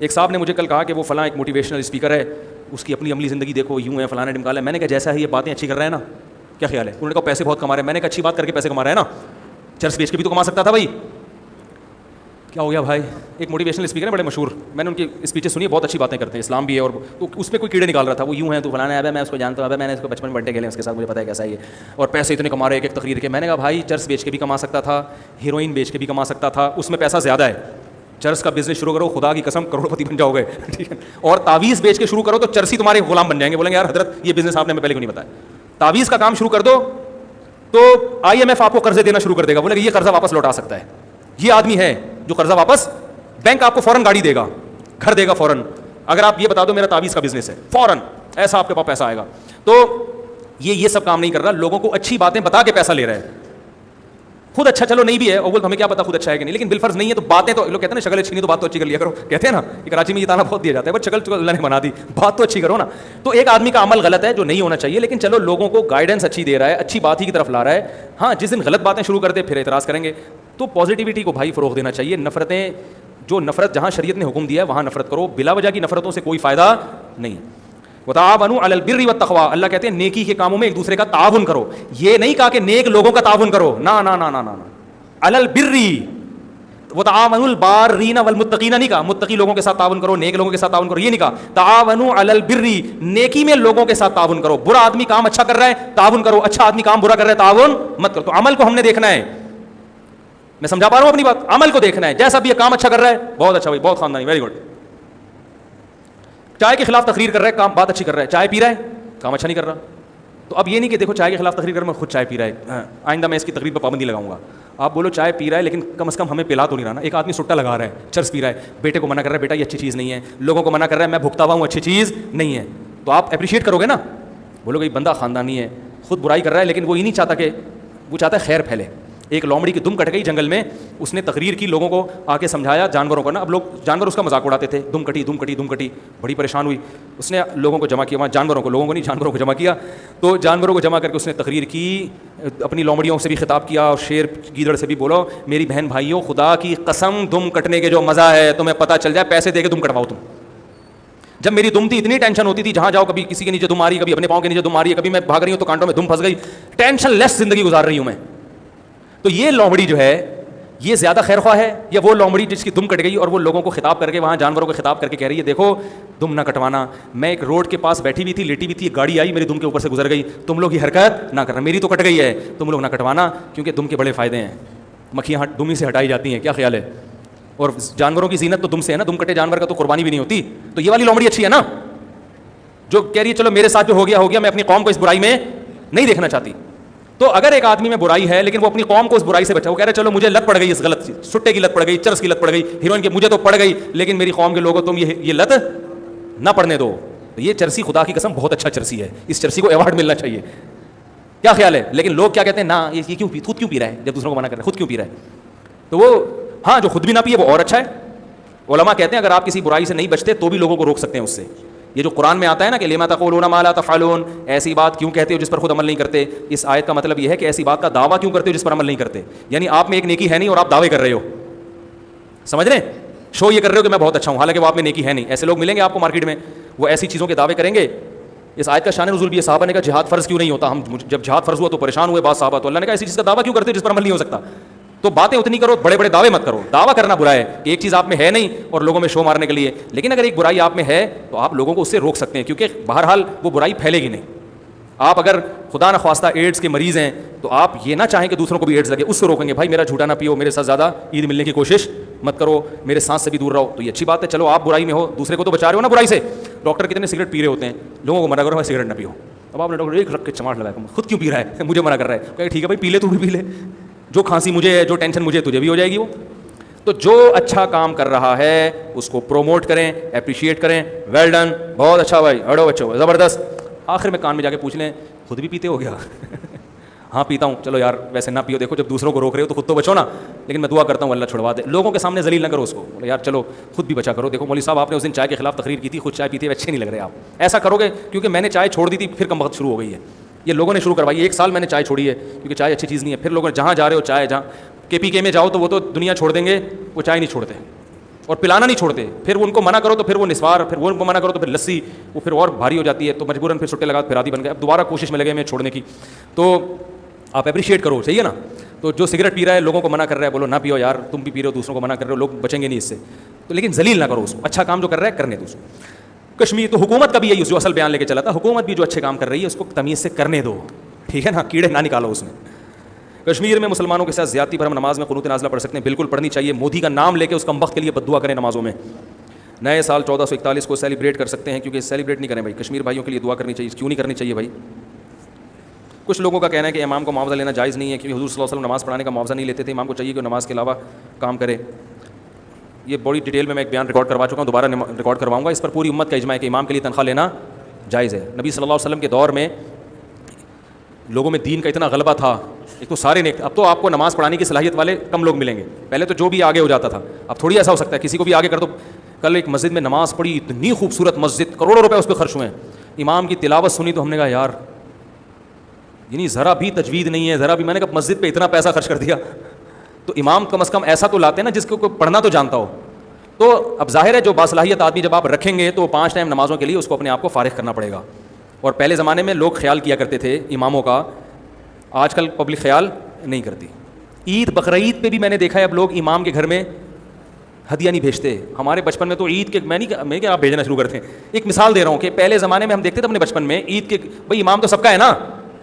ایک صاحب نے مجھے کل کہا کہ وہ فلاں ایک موٹیویشنل اسپیکر ہے, اس کی اپنی عملی زندگی دیکھو, یوں ہے فلاں ڈمکال ہے. میں نے کہا جیسا ہے یہ باتیں اچھی کر رہا ہے نا, کیا خیال ہے؟ انہوں نے کہا پیسے بہت کما رہے ہیں. میں نے کہا اچھی بات کر کے پیسے کما رہا ہے نا, چرس بیچ کے بھی تو کما سکتا تھا بھائی. کیا ہو گیا بھائی؟ ایک موٹیویشنل اسپیکر ہے بڑے مشہور, میں نے ان کی اسپیچیں سنی, بہت اچھی باتیں کرتے ہیں, اسلام بھی ہے, اور اس پہ کوئی کیڑے نکال رہا تھا. وہ یوں ہے تو فلانا ہے, میں اس کو جانتا ہوں, میں نے اس کو بچپن میں بنٹے کھیلے اس کے ساتھ, مجھے پتا ہے کیسا ہے یہ, اور پیسے اتنے کما رہے ایک ایک تقریر کے. میں نے کہا بھائی چرس بیچ کے بھی کما سکتا تھا, ہیروئن بیچ کے بھی کما سکتا تھا, اس میں پیسہ زیادہ ہے. چرس کا بزنس شروع کرو, خدا کی قسم کروڑ پتی بن جاؤ گے, ٹھیک ہے. اور تعویذ بیچ کے شروع کرو تو چرسی تمہارے غلام بن جائیں گے, بولیں گے یار حضرت یہ بزنس آپ نے ہمیں پہلے کیوں نہیں بتایا. تعویذ کا کام شروع کر دو تو IMF آپ کو قرضے دینا شروع کر دے گا, بولے گا یہ قرضہ واپس لوٹا سکتا ہے. یہ آدمی ہے جو قرضہ واپس, بینک آپ کو فوراً گاڑی دے گا, گھر دے گا فوراً, اگر آپ یہ بتا دو میرا تعویذ کا بزنس ہے, فوراً ایسا آپ کے پاس پیسہ آئے گا. تو یہ سب کام نہیں کر رہا, لوگوں کو اچھی باتیں بتا کے پیسہ لے رہا ہے. خود اچھا چلو نہیں بھی ہے, اور ہمیں کیا پتا خود اچھا ہے کہ نہیں, لیکن بالفرض نہیں ہے تو باتیں تو, لوگ کہتے ہیں نا شکل اچھی نہیں تو بات تو اچھی کر لیا کرو, کہتے ہیں نا, کراچی میں یہ تانا بہت دیا جاتا ہے, بس شکل اللہ نے بنا دی, بات تو اچھی کرو نا. تو ایک آدمی کا عمل غلط ہے جو نہیں ہونا چاہیے, لیکن چلو لوگوں کو گائیڈنس اچھی دے رہا ہے, اچھی بات ہی کی طرف لا رہا ہے. ہاں جس دن غلط باتیں شروع کرتے پھر اعتراض کریں گے. تو پازیٹیوٹی کو بھائی فروغ دینا چاہیے. نفرتیں, جو نفرت جہاں شریعت نے حکم دیا ہے وہاں نفرت کرو, بلا وجہ کی نفرتوں سے کوئی فائدہ نہیں ہے. وتعاونوا علی البر والتقوی, اللہ کہتے ہیں نیکی کے کاموں میں ایک دوسرے کا تعاون کرو. یہ نہیں کہا کہ نیک لوگوں کا تعاون کرو, نا نا نا نا نا, علی البر. وتعاونوا البارین والمتقین نہیں کہا متقی لوگوں کے ساتھ تعاون کرو, نیک لوگوں کے ساتھ تعاون کرو, یہ نہیں کہا. تعاونوا علی البر, نیکی میں لوگوں کے ساتھ تعاون کرو. برا آدمی کام اچھا کر رہا ہے تعاون کرو, اچھا آدمی کام برا کر رہا ہے تعاون مت کرو. تو عمل کو ہم نے دیکھنا ہے, میں سمجھا پا رہا ہوں اپنی بات, عمل کو دیکھنا ہے. جیسا بھی یہ کام اچھا کر رہا ہے بہت اچھا بھائی, بہت خاندانی, ویری گڈ. چائے کے خلاف تقریر کر رہا ہے, کام بات اچھی کر رہا ہے, چائے پی رہا ہے کام اچھا نہیں کر رہا. تو اب یہ نہیں کہ دیکھو چائے کے خلاف تقریر کر, میں خود چائے پی رہا ہے, آئندہ میں اس کی تقریر پہ پابندی لگاؤں گا. آپ بولو چائے پی رہا ہے لیکن کم از کم ہمیں پلا تو نہیں رہا نا. ایک آدمی سٹا لگا رہا ہے, چرس پی رہا ہے, بیٹے کو منع کر رہا ہے بیٹا یہ اچھی چیز نہیں ہے, لوگوں کو منع کر رہا ہے میں بھگتا ہوا ہوں اچھی چیز نہیں ہے, تو آپ اپریشیٹ کرو گے نا. بولو گے بندہ خاندانی ہے, خود برائی کر رہا ہے لیکن وہ یہ نہیں چاہتا کہ, وہ چاہتا ہے خیر پھیلے. ایک لومڑی کی دم کٹ گئی جنگل میں, اس نے تقریر کی, لوگوں کو آ کے سمجھایا جانوروں کو نا. اب لوگ جانور اس کا مذاق اڑاتے تھے, دم کٹی دم کٹی دم کٹی, بڑی پریشان ہوئی. اس نے لوگوں کو جمع کیا, وہاں جانوروں کو, لوگوں کو نہیں جانوروں کو جمع کیا. تو جانوروں کو جمع کر کے اس نے تقریر کی, اپنی لومڑیوں سے بھی خطاب کیا اور شیر گیدڑ سے بھی بولو میری بہن بھائیوں خدا کی قسم دم کٹنے کے جو مزہ ہے تمہیں پتہ چل جائے, پیسے دے کے دم کٹواؤ تم. جب میری دم تھی اتنی ٹینشن ہوتی تھی, جہاں جاؤ کبھی کسی کے نیچے دم آ رہی ہے, کبھی اپنے پاؤں کے نیچے دم آ رہی ہے, کبھی میں بھاگ رہی ہوں تو کانٹوں میں دم پھنس گئی, ٹینشن لیس زندگی گزار رہی ہوں میں. تو یہ لومڑی جو ہے یہ زیادہ خیر خواہ ہے یا وہ لومڑی جس کی دم کٹ گئی اور وہ لوگوں کو خطاب کر کے, وہاں جانوروں کو خطاب کر کے کہہ رہی ہے دیکھو دم نہ کٹوانا, میں ایک روڈ کے پاس بیٹھی ہوئی تھی, لیٹی ہوئی تھی, ایک گاڑی آئی میری دم کے اوپر سے گزر گئی, تم لوگ یہ حرکت نہ کرنا, میری تو کٹ گئی ہے تم لوگ نہ کٹوانا, کیونکہ دم کے بڑے فائدے ہیں. مکھیاں دم ہی سے ہٹائی جاتی ہیں, کیا خیال ہے؟ اور جانوروں کی زینت تو دم سے ہے نا, دم کٹے جانور کا تو قربانی بھی نہیں ہوتی. تو یہ والی لومڑی اچھی ہے نا, جو کہہ رہی ہے چلو میرے ساتھ جو ہو گیا, میں اپنی قوم کو اس برائی میں نہیں دیکھنا چاہتی. تو اگر ایک آدمی میں برائی ہے لیکن وہ اپنی قوم کو اس برائی سے بچا, وہ کہہ رہے چلو مجھے لت پڑ گئی اس غلط چیز, سٹے کی لت پڑ گئی, چرس کی لت پڑ گئی, ہیروئن کی مجھے تو پڑ گئی, لیکن میری قوم کے لوگوں تم یہ لت نہ پڑنے دو. یہ چرسی خدا کی قسم بہت اچھا چرسی ہے, اس چرسی کو ایوارڈ ملنا چاہیے, کیا خیال ہے؟ لیکن لوگ کیا کہتے ہیں نا یہ کیوں خود کیوں پی رہا ہے, جب دوسروں کو منع کر رہا ہے خود کیوں پی رہا ہے. تو وہ ہاں جو خود بھی نہ پیے وہ اور اچھا ہے. علماء کہتے ہیں اگر آپ کسی برائی سے نہیں بچتے تو بھی لوگوں کو روک سکتے ہیں اس سے. یہ جو قرآن میں آتا ہے نا کہ لما تقولون ما لا تفعلون, ایسی بات کیوں کہتے ہو جس پر خود عمل نہیں کرتے, اس آیت کا مطلب یہ ہے کہ ایسی بات کا دعویٰ کیوں کرتے ہو جس پر عمل نہیں کرتے. یعنی آپ میں ایک نیکی ہے نہیں اور آپ دعوے کر رہے ہو, سمجھ رہے ہیں, شو یہ کر رہے ہو کہ میں بہت اچھا ہوں, حالانکہ وہ آپ میں نیکی ہے نہیں. ایسے لوگ ملیں گے آپ کو مارکیٹ میں, وہ ایسی چیزوں کے دعوے کریں گے. اس آیت کا شان نزول بھی ہے, صحابہ نے کہا جہاد فرض کیوں نہیں ہوتا, ہم جب جہاد فرض ہوا تو پریشان ہوئے بعض صحابہ, تو اللہ نے کہا ایسی چیز کا دعویٰ کیوں کرتے ہو جس پر عمل نہیں ہو سکتا. تو باتیں اتنی کرو, بڑے بڑے دعوے مت کرو. دعویٰ کرنا برا ہے کہ ایک چیز آپ میں ہے نہیں اور لوگوں میں شو مارنے کے لیے, لیکن اگر ایک برائی آپ میں ہے تو آپ لوگوں کو اس سے روک سکتے ہیں, کیونکہ بہرحال وہ برائی پھیلے گی نہیں. آپ اگر خدا نخواستہ ایڈز کے مریض ہیں تو آپ یہ نہ چاہیں کہ دوسروں کو بھی ایڈز لگے, اس سے روکیں گے بھائی میرا جھوٹا نہ پیو, میرے ساتھ زیادہ عید ملنے کی کوشش مت کرو, میرے سانس سے بھی دور رہو. تو یہ اچھی بات ہے, چلو آپ برائی میں ہو, دوسرے کو تو بچا رہے ہو نا برائی سے. ڈاکٹر کتنے سگریٹ پی رہے ہوتے ہیں, لوگوں کو منع کرو سگریٹ نہ پیو. اب آپ نے ڈاکٹر ایک رکھ کے چماٹ لگایا, خود کیوں پی رہا ہے, مجھے منع کر رہا ہے, کہ ٹھیک ہے بھائی پی لے, تو بھی پی لے, جو کھانسی مجھے ہے, جو ٹینشن مجھے, تجھے بھی ہو جائے گی وہ. تو جو اچھا کام کر رہا ہے اس کو پروموٹ کریں, اپریشیٹ کریں, ویل ڈن, بہت اچھا بھائی, اڑو بچو, زبردست. آخر میں کان میں جا کے پوچھ لیں خود بھی پیتے ہو گیا؟ ہاں پیتا ہوں. چلو یار ویسے نہ پیو, دیکھو جب دوسروں کو روک رہے ہو تو خود تو بچو نا, لیکن میں دعا کرتا ہوں اللہ چھڑوا دے. لوگوں کے سامنے ذلیل نہ کرو اس کو, بولے یار چلو خود بھی بچا کرو. دیکھو مولوی صاحب آپ نے اس دن چائے کے خلاف تقریر کی تھی, خود چائے پیتے ہوئے اچھے نہیں لگ رہے آپ, ایسا کرو گے کیونکہ میں نے چائے چھوڑ دی تھی پھر کم وقت شروع ہو گئی ہے. یہ لوگوں نے شروع کروائی, 1 سال میں نے چائے چھوڑی ہے کیونکہ چائے اچھی چیز نہیں ہے. پھر لوگوں نے جہاں جا رہے ہو چائے, جہاں KPK میں جاؤ تو وہ تو دنیا چھوڑ دیں گے, وہ چائے نہیں چھوڑتے. اور پلانا نہیں چھوڑتے. پھر وہ ان کو منع کرو تو پھر وہ نسوار, پھر وہ ان کو منع کرو تو پھر لسی, وہ پھر اور بھاری ہو جاتی ہے, تو مجبوراً پھر چھٹے لگا, پھر عادی بن گئے. اب دوبارہ کوشش میں لگے میں چھوڑنے کی. تو آپ اپریشیٹ کرو, صحیح ہے نا. تو جو سگریٹ پی رہا ہے لوگوں کو منع کر رہا ہے, بولو نہ پیو یار, تم بھی پی رہے ہو, دوسروں کو منع کر رہے ہو, لوگ بچیں گے نہیں اس سے. تو لیکن ذلیل نہ کرو اس کو, اچھا کام جو کر رہا ہے کرنے دو اس کو. کشمیر تو حکومت کا بھی یہی جو اصل بیان لے کے چلا تھا, حکومت بھی جو اچھے کام کر رہی ہے اس کو تمیز سے کرنے دو, ٹھیک ہے نا, کیڑے نہ نکالو اس میں. کشمیر میں مسلمانوں کے ساتھ زیادتی پر ہم نماز میں قنوت نازلہ پڑھ سکتے ہیں, بالکل پڑھنی چاہیے. مودی کا نام لے کے اس کم وقت کے لیے بد دعا کریں نمازوں میں. نئے سال 1441 کو سیلیبریٹ کر سکتے ہیں, کیونکہ سیلیبریٹ نہیں کریں بھائی, کشمیر بھائیوں کے لیے دعا کرنی چاہیے. کیوں نہیں کرنی چاہیے بھائی؟ کچھ لوگوں کا کہنا ہے کہ امام کو معاوضہ لینا جائز نہیں ہے, کیونکہ حضور صلی اللہ علیہ وسلم نماز پڑھانے کا معاوضہ نہیں لیتے تھے, امام کو چاہیے کہ نماز کے علاوہ کام کرے. یہ بڑی ڈیٹیل میں ایک بیان ریکارڈ کروا چکا ہوں, دوبارہ ریکارڈ کرواؤں گا. اس پر پوری امت کا اجماع ہے کہ امام کے لیے تنخواہ لینا جائز ہے. نبی صلی اللہ علیہ وسلم کے دور میں لوگوں میں دین کا اتنا غلبہ تھا, ایک تو سارے نیک, اب تو آپ کو نماز پڑھانے کی صلاحیت والے کم لوگ ملیں گے. پہلے تو جو بھی آگے ہو جاتا تھا, اب تھوڑی ایسا ہو سکتا ہے کسی کو بھی آگے کر دو. کل ایک مسجد میں نماز پڑھی, اتنی خوبصورت مسجد, کروڑوں روپے اس پہ خرچ ہوئے ہیں. امام کی تلاوت سنی تو ہم نے کہا یار یعنی ذرا بھی تجوید نہیں ہے, ذرا بھی. میں نے کہا مسجد پہ اتنا پیسہ خرچ کر دیا, تو امام کم از کم ایسا تو لاتے نا جس کو کوئی پڑھنا تو جانتا ہو. تو اب ظاہر ہے جو باصلاحیت آدمی جب آپ رکھیں گے تو 5 ٹائم نمازوں کے لیے اس کو اپنے آپ کو فارغ کرنا پڑے گا. اور پہلے زمانے میں لوگ خیال کیا کرتے تھے اماموں کا, آج کل پبلک خیال نہیں کرتی. عید بقرعید پہ بھی میں نے دیکھا ہے اب لوگ امام کے گھر میں ہدیہ نہیں بھیجتے. ہمارے بچپن میں تو عید کے میں کیا آپ بھیجنا شروع کرتے ہیں. ایک مثال دے رہا ہوں کہ پہلے زمانے میں ہم دیکھتے تھے اپنے بچپن میں عید کے, بھائی امام تو سب کا ہے نا,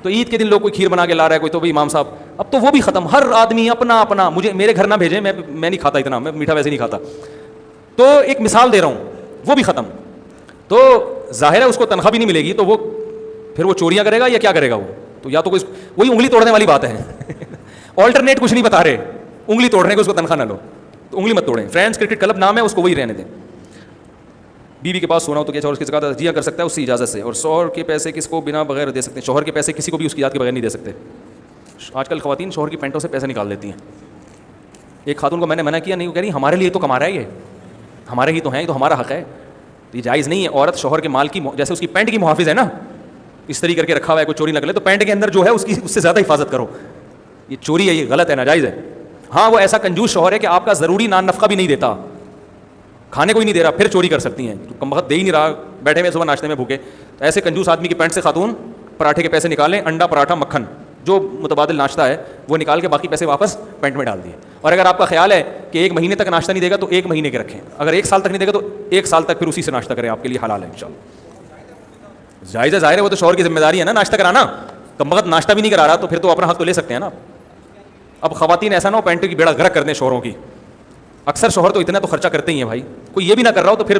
تو عید کے دن لوگ کوئی کھیر بنا کے لا رہا ہے کوئی, تو بھائی امام صاحب. اب تو وہ بھی ختم, ہر آدمی اپنا اپنا, مجھے میرے گھر نہ بھیجیں, میں نہیں کھاتا اتنا, میں میٹھا ویسے نہیں کھاتا. تو ایک مثال دے رہا ہوں, وہ بھی ختم. تو ظاہر ہے اس کو تنخواہ بھی نہیں ملے گی, تو وہ پھر وہ چوریاں کرے گا یا کیا کرے گا وہ, تو یا تو کوئی وہی انگلی توڑنے والی بات ہے. آلٹرنیٹ کچھ نہیں بتا رہے, انگلی توڑنے کو اس کو تنخواہ نہ لو, تو انگلی مت توڑیں. فرینڈس کرکٹ کلب نام ہے, اس کو وہی رہنے دیں. بیوی کے پاس سونا ہو تو کیا شوہر اس کی زکات ادا کر سکتا ہے اس کی اجازت سے, اور شوہر کے پیسے کس کو بنا بغیر دے سکتے ہیں؟ شوہر کے پیسے کسی کو بھی اس کی اجازت کے بغیر نہیں دے سکتے. آج کل خواتین شوہر کی پینٹوں سے پیسے نکال دیتی ہیں. ایک خاتون کو میں نے منع کیا, نہیں, وہ کہہ رہی ہمارے لیے تو کما رہا ہے, یہ ہمارے ہی تو ہیں, یہ تو ہمارا حق ہے, یہ جائز نہیں ہے. عورت شوہر کے مال کی, جیسے اس کی پینٹ کی محافظ ہے نا, اس طریقے کر کے رکھا ہوا ہے, کوئی چوری نہ کرے, تو پینٹ کے اندر جو ہے اس کی اس سے زیادہ حفاظت کرو. یہ چوری ہے, یہ غلط ہے, ناجائز ہے. ہاں وہ ایسا کنجوس شوہر ہے کہ آپ کا ضروری نان نفقہ بھی نہیں دیتا, کھانے کو ہی نہیں دے رہا, پھر چوری کر سکتی ہیں. کم وقت دے ہی نہیں رہا, بیٹھے ہوئے صبح ناشتے میں بھوکے, ایسے کنجوس آدمی کی پینٹ سے خاتون پراٹھے کے پیسے نکالیں, انڈا پراٹھا مکھن جو متبادل ناشتہ ہے وہ نکال کے باقی پیسے واپس پینٹ میں ڈال دیے. اور اگر آپ کا خیال ہے کہ 1 مہینے تک ناشتہ نہیں دے گا تو 1 مہینے کے رکھیں, اگر 1 سال تک نہیں دے گا تو 1 سال تک پھر اسی سے ناشتہ کریں, آپ کے لیے حلال ہے انشاءاللہ. جائز ہے, ظاہر ہے, وہ تو شوہر کی ذمہ داری ہے نا ناشتہ کرانا. کم وقت ناشتہ بھی نہیں کرا رہا تو پھر تو اپنا حق تو لے سکتے ہیں نا. اب خواتین ایسا نہ ہو پینٹ کی بیڑا غرق کر دیں شوہروں کی. اکثر شوہر تو اتنا تو خرچہ کرتے ہی ہیں بھائی, کوئی یہ بھی نہ کر رہا ہو تو پھر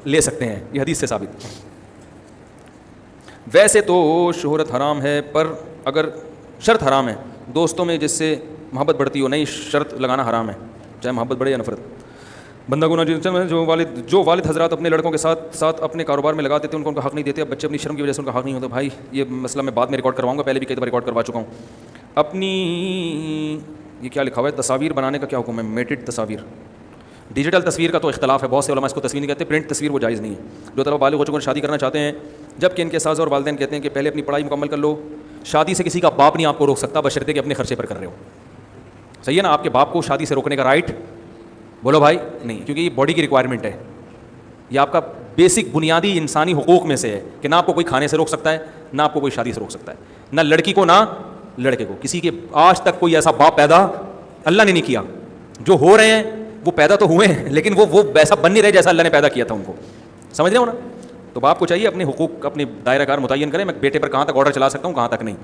لے سکتے ہیں, یہ حدیث سے ثابت. ویسے تو شہرت حرام ہے, پر اگر شرط حرام ہے, دوستوں میں جس سے محبت بڑھتی ہو, نہیں شرط لگانا حرام ہے, چاہے محبت بڑھے یا نفرت. بندہ گناہ جو والد حضرات اپنے لڑکوں کے ساتھ اپنے کاروبار میں لگاتے تھے ان کو ان کا حق نہیں دیتے, اب بچے اپنی شرم کی وجہ سے ان کا حق نہیں ہوتا. بھائی یہ مسئلہ میں بعد میں ریکارڈ کرواؤں گا, پہلے بھی کئی دفعہ ریکارڈ کروا چکا ہوں. اپنی یہ کیا لکھا ہوا ہے, تصاویر بنانے کا کیا حکم ہے؟ میٹڈ تصاویر, ڈیجیٹل تصویر کا تو اختلاف ہے, بہت سے علماء اس کو تصویر نہیں کہتے, پرنٹ تصویر وہ جائز نہیں ہے. جو طلبہ بالغ ہو چکے ہیں شادی کرنا چاہتے ہیں, جبکہ ان کے ساز اور والدین کہتے ہیں کہ پہلے اپنی پڑھائی مکمل کر لو. شادی سے کسی کا باپ نہیں آپ کو روک سکتا, بشرطے کہ اپنے خرچے پر کر رہے ہو. صحیح ہے نا, آپ کے باپ کو شادی سے روکنے کا رائٹ بولو بھائی نہیں, کیونکہ یہ باڈی کی ریکوائرمنٹ ہے, یہ آپ کا بیسک بنیادی انسانی حقوق میں سے ہے کہ نہ آپ کو کوئی کھانے سے روک سکتا ہے, نہ آپ کو کوئی شادی سے روک سکتا ہے, نہ لڑکی کو نہ لڑکے کو. کسی کے آج تک کوئی ایسا باپ پیدا اللہ نے نہیں کیا. جو ہو رہے ہیں وہ پیدا تو ہوئے ہیں, لیکن وہ ویسا بن نہیں رہے جیسا اللہ نے پیدا کیا تھا ان کو. سمجھ رہے ہو نا. تو باپ کو چاہیے اپنے حقوق اپنی دائرہ کار متعین کریں, میں بیٹے پر کہاں تک آرڈر چلا سکتا ہوں کہاں تک نہیں.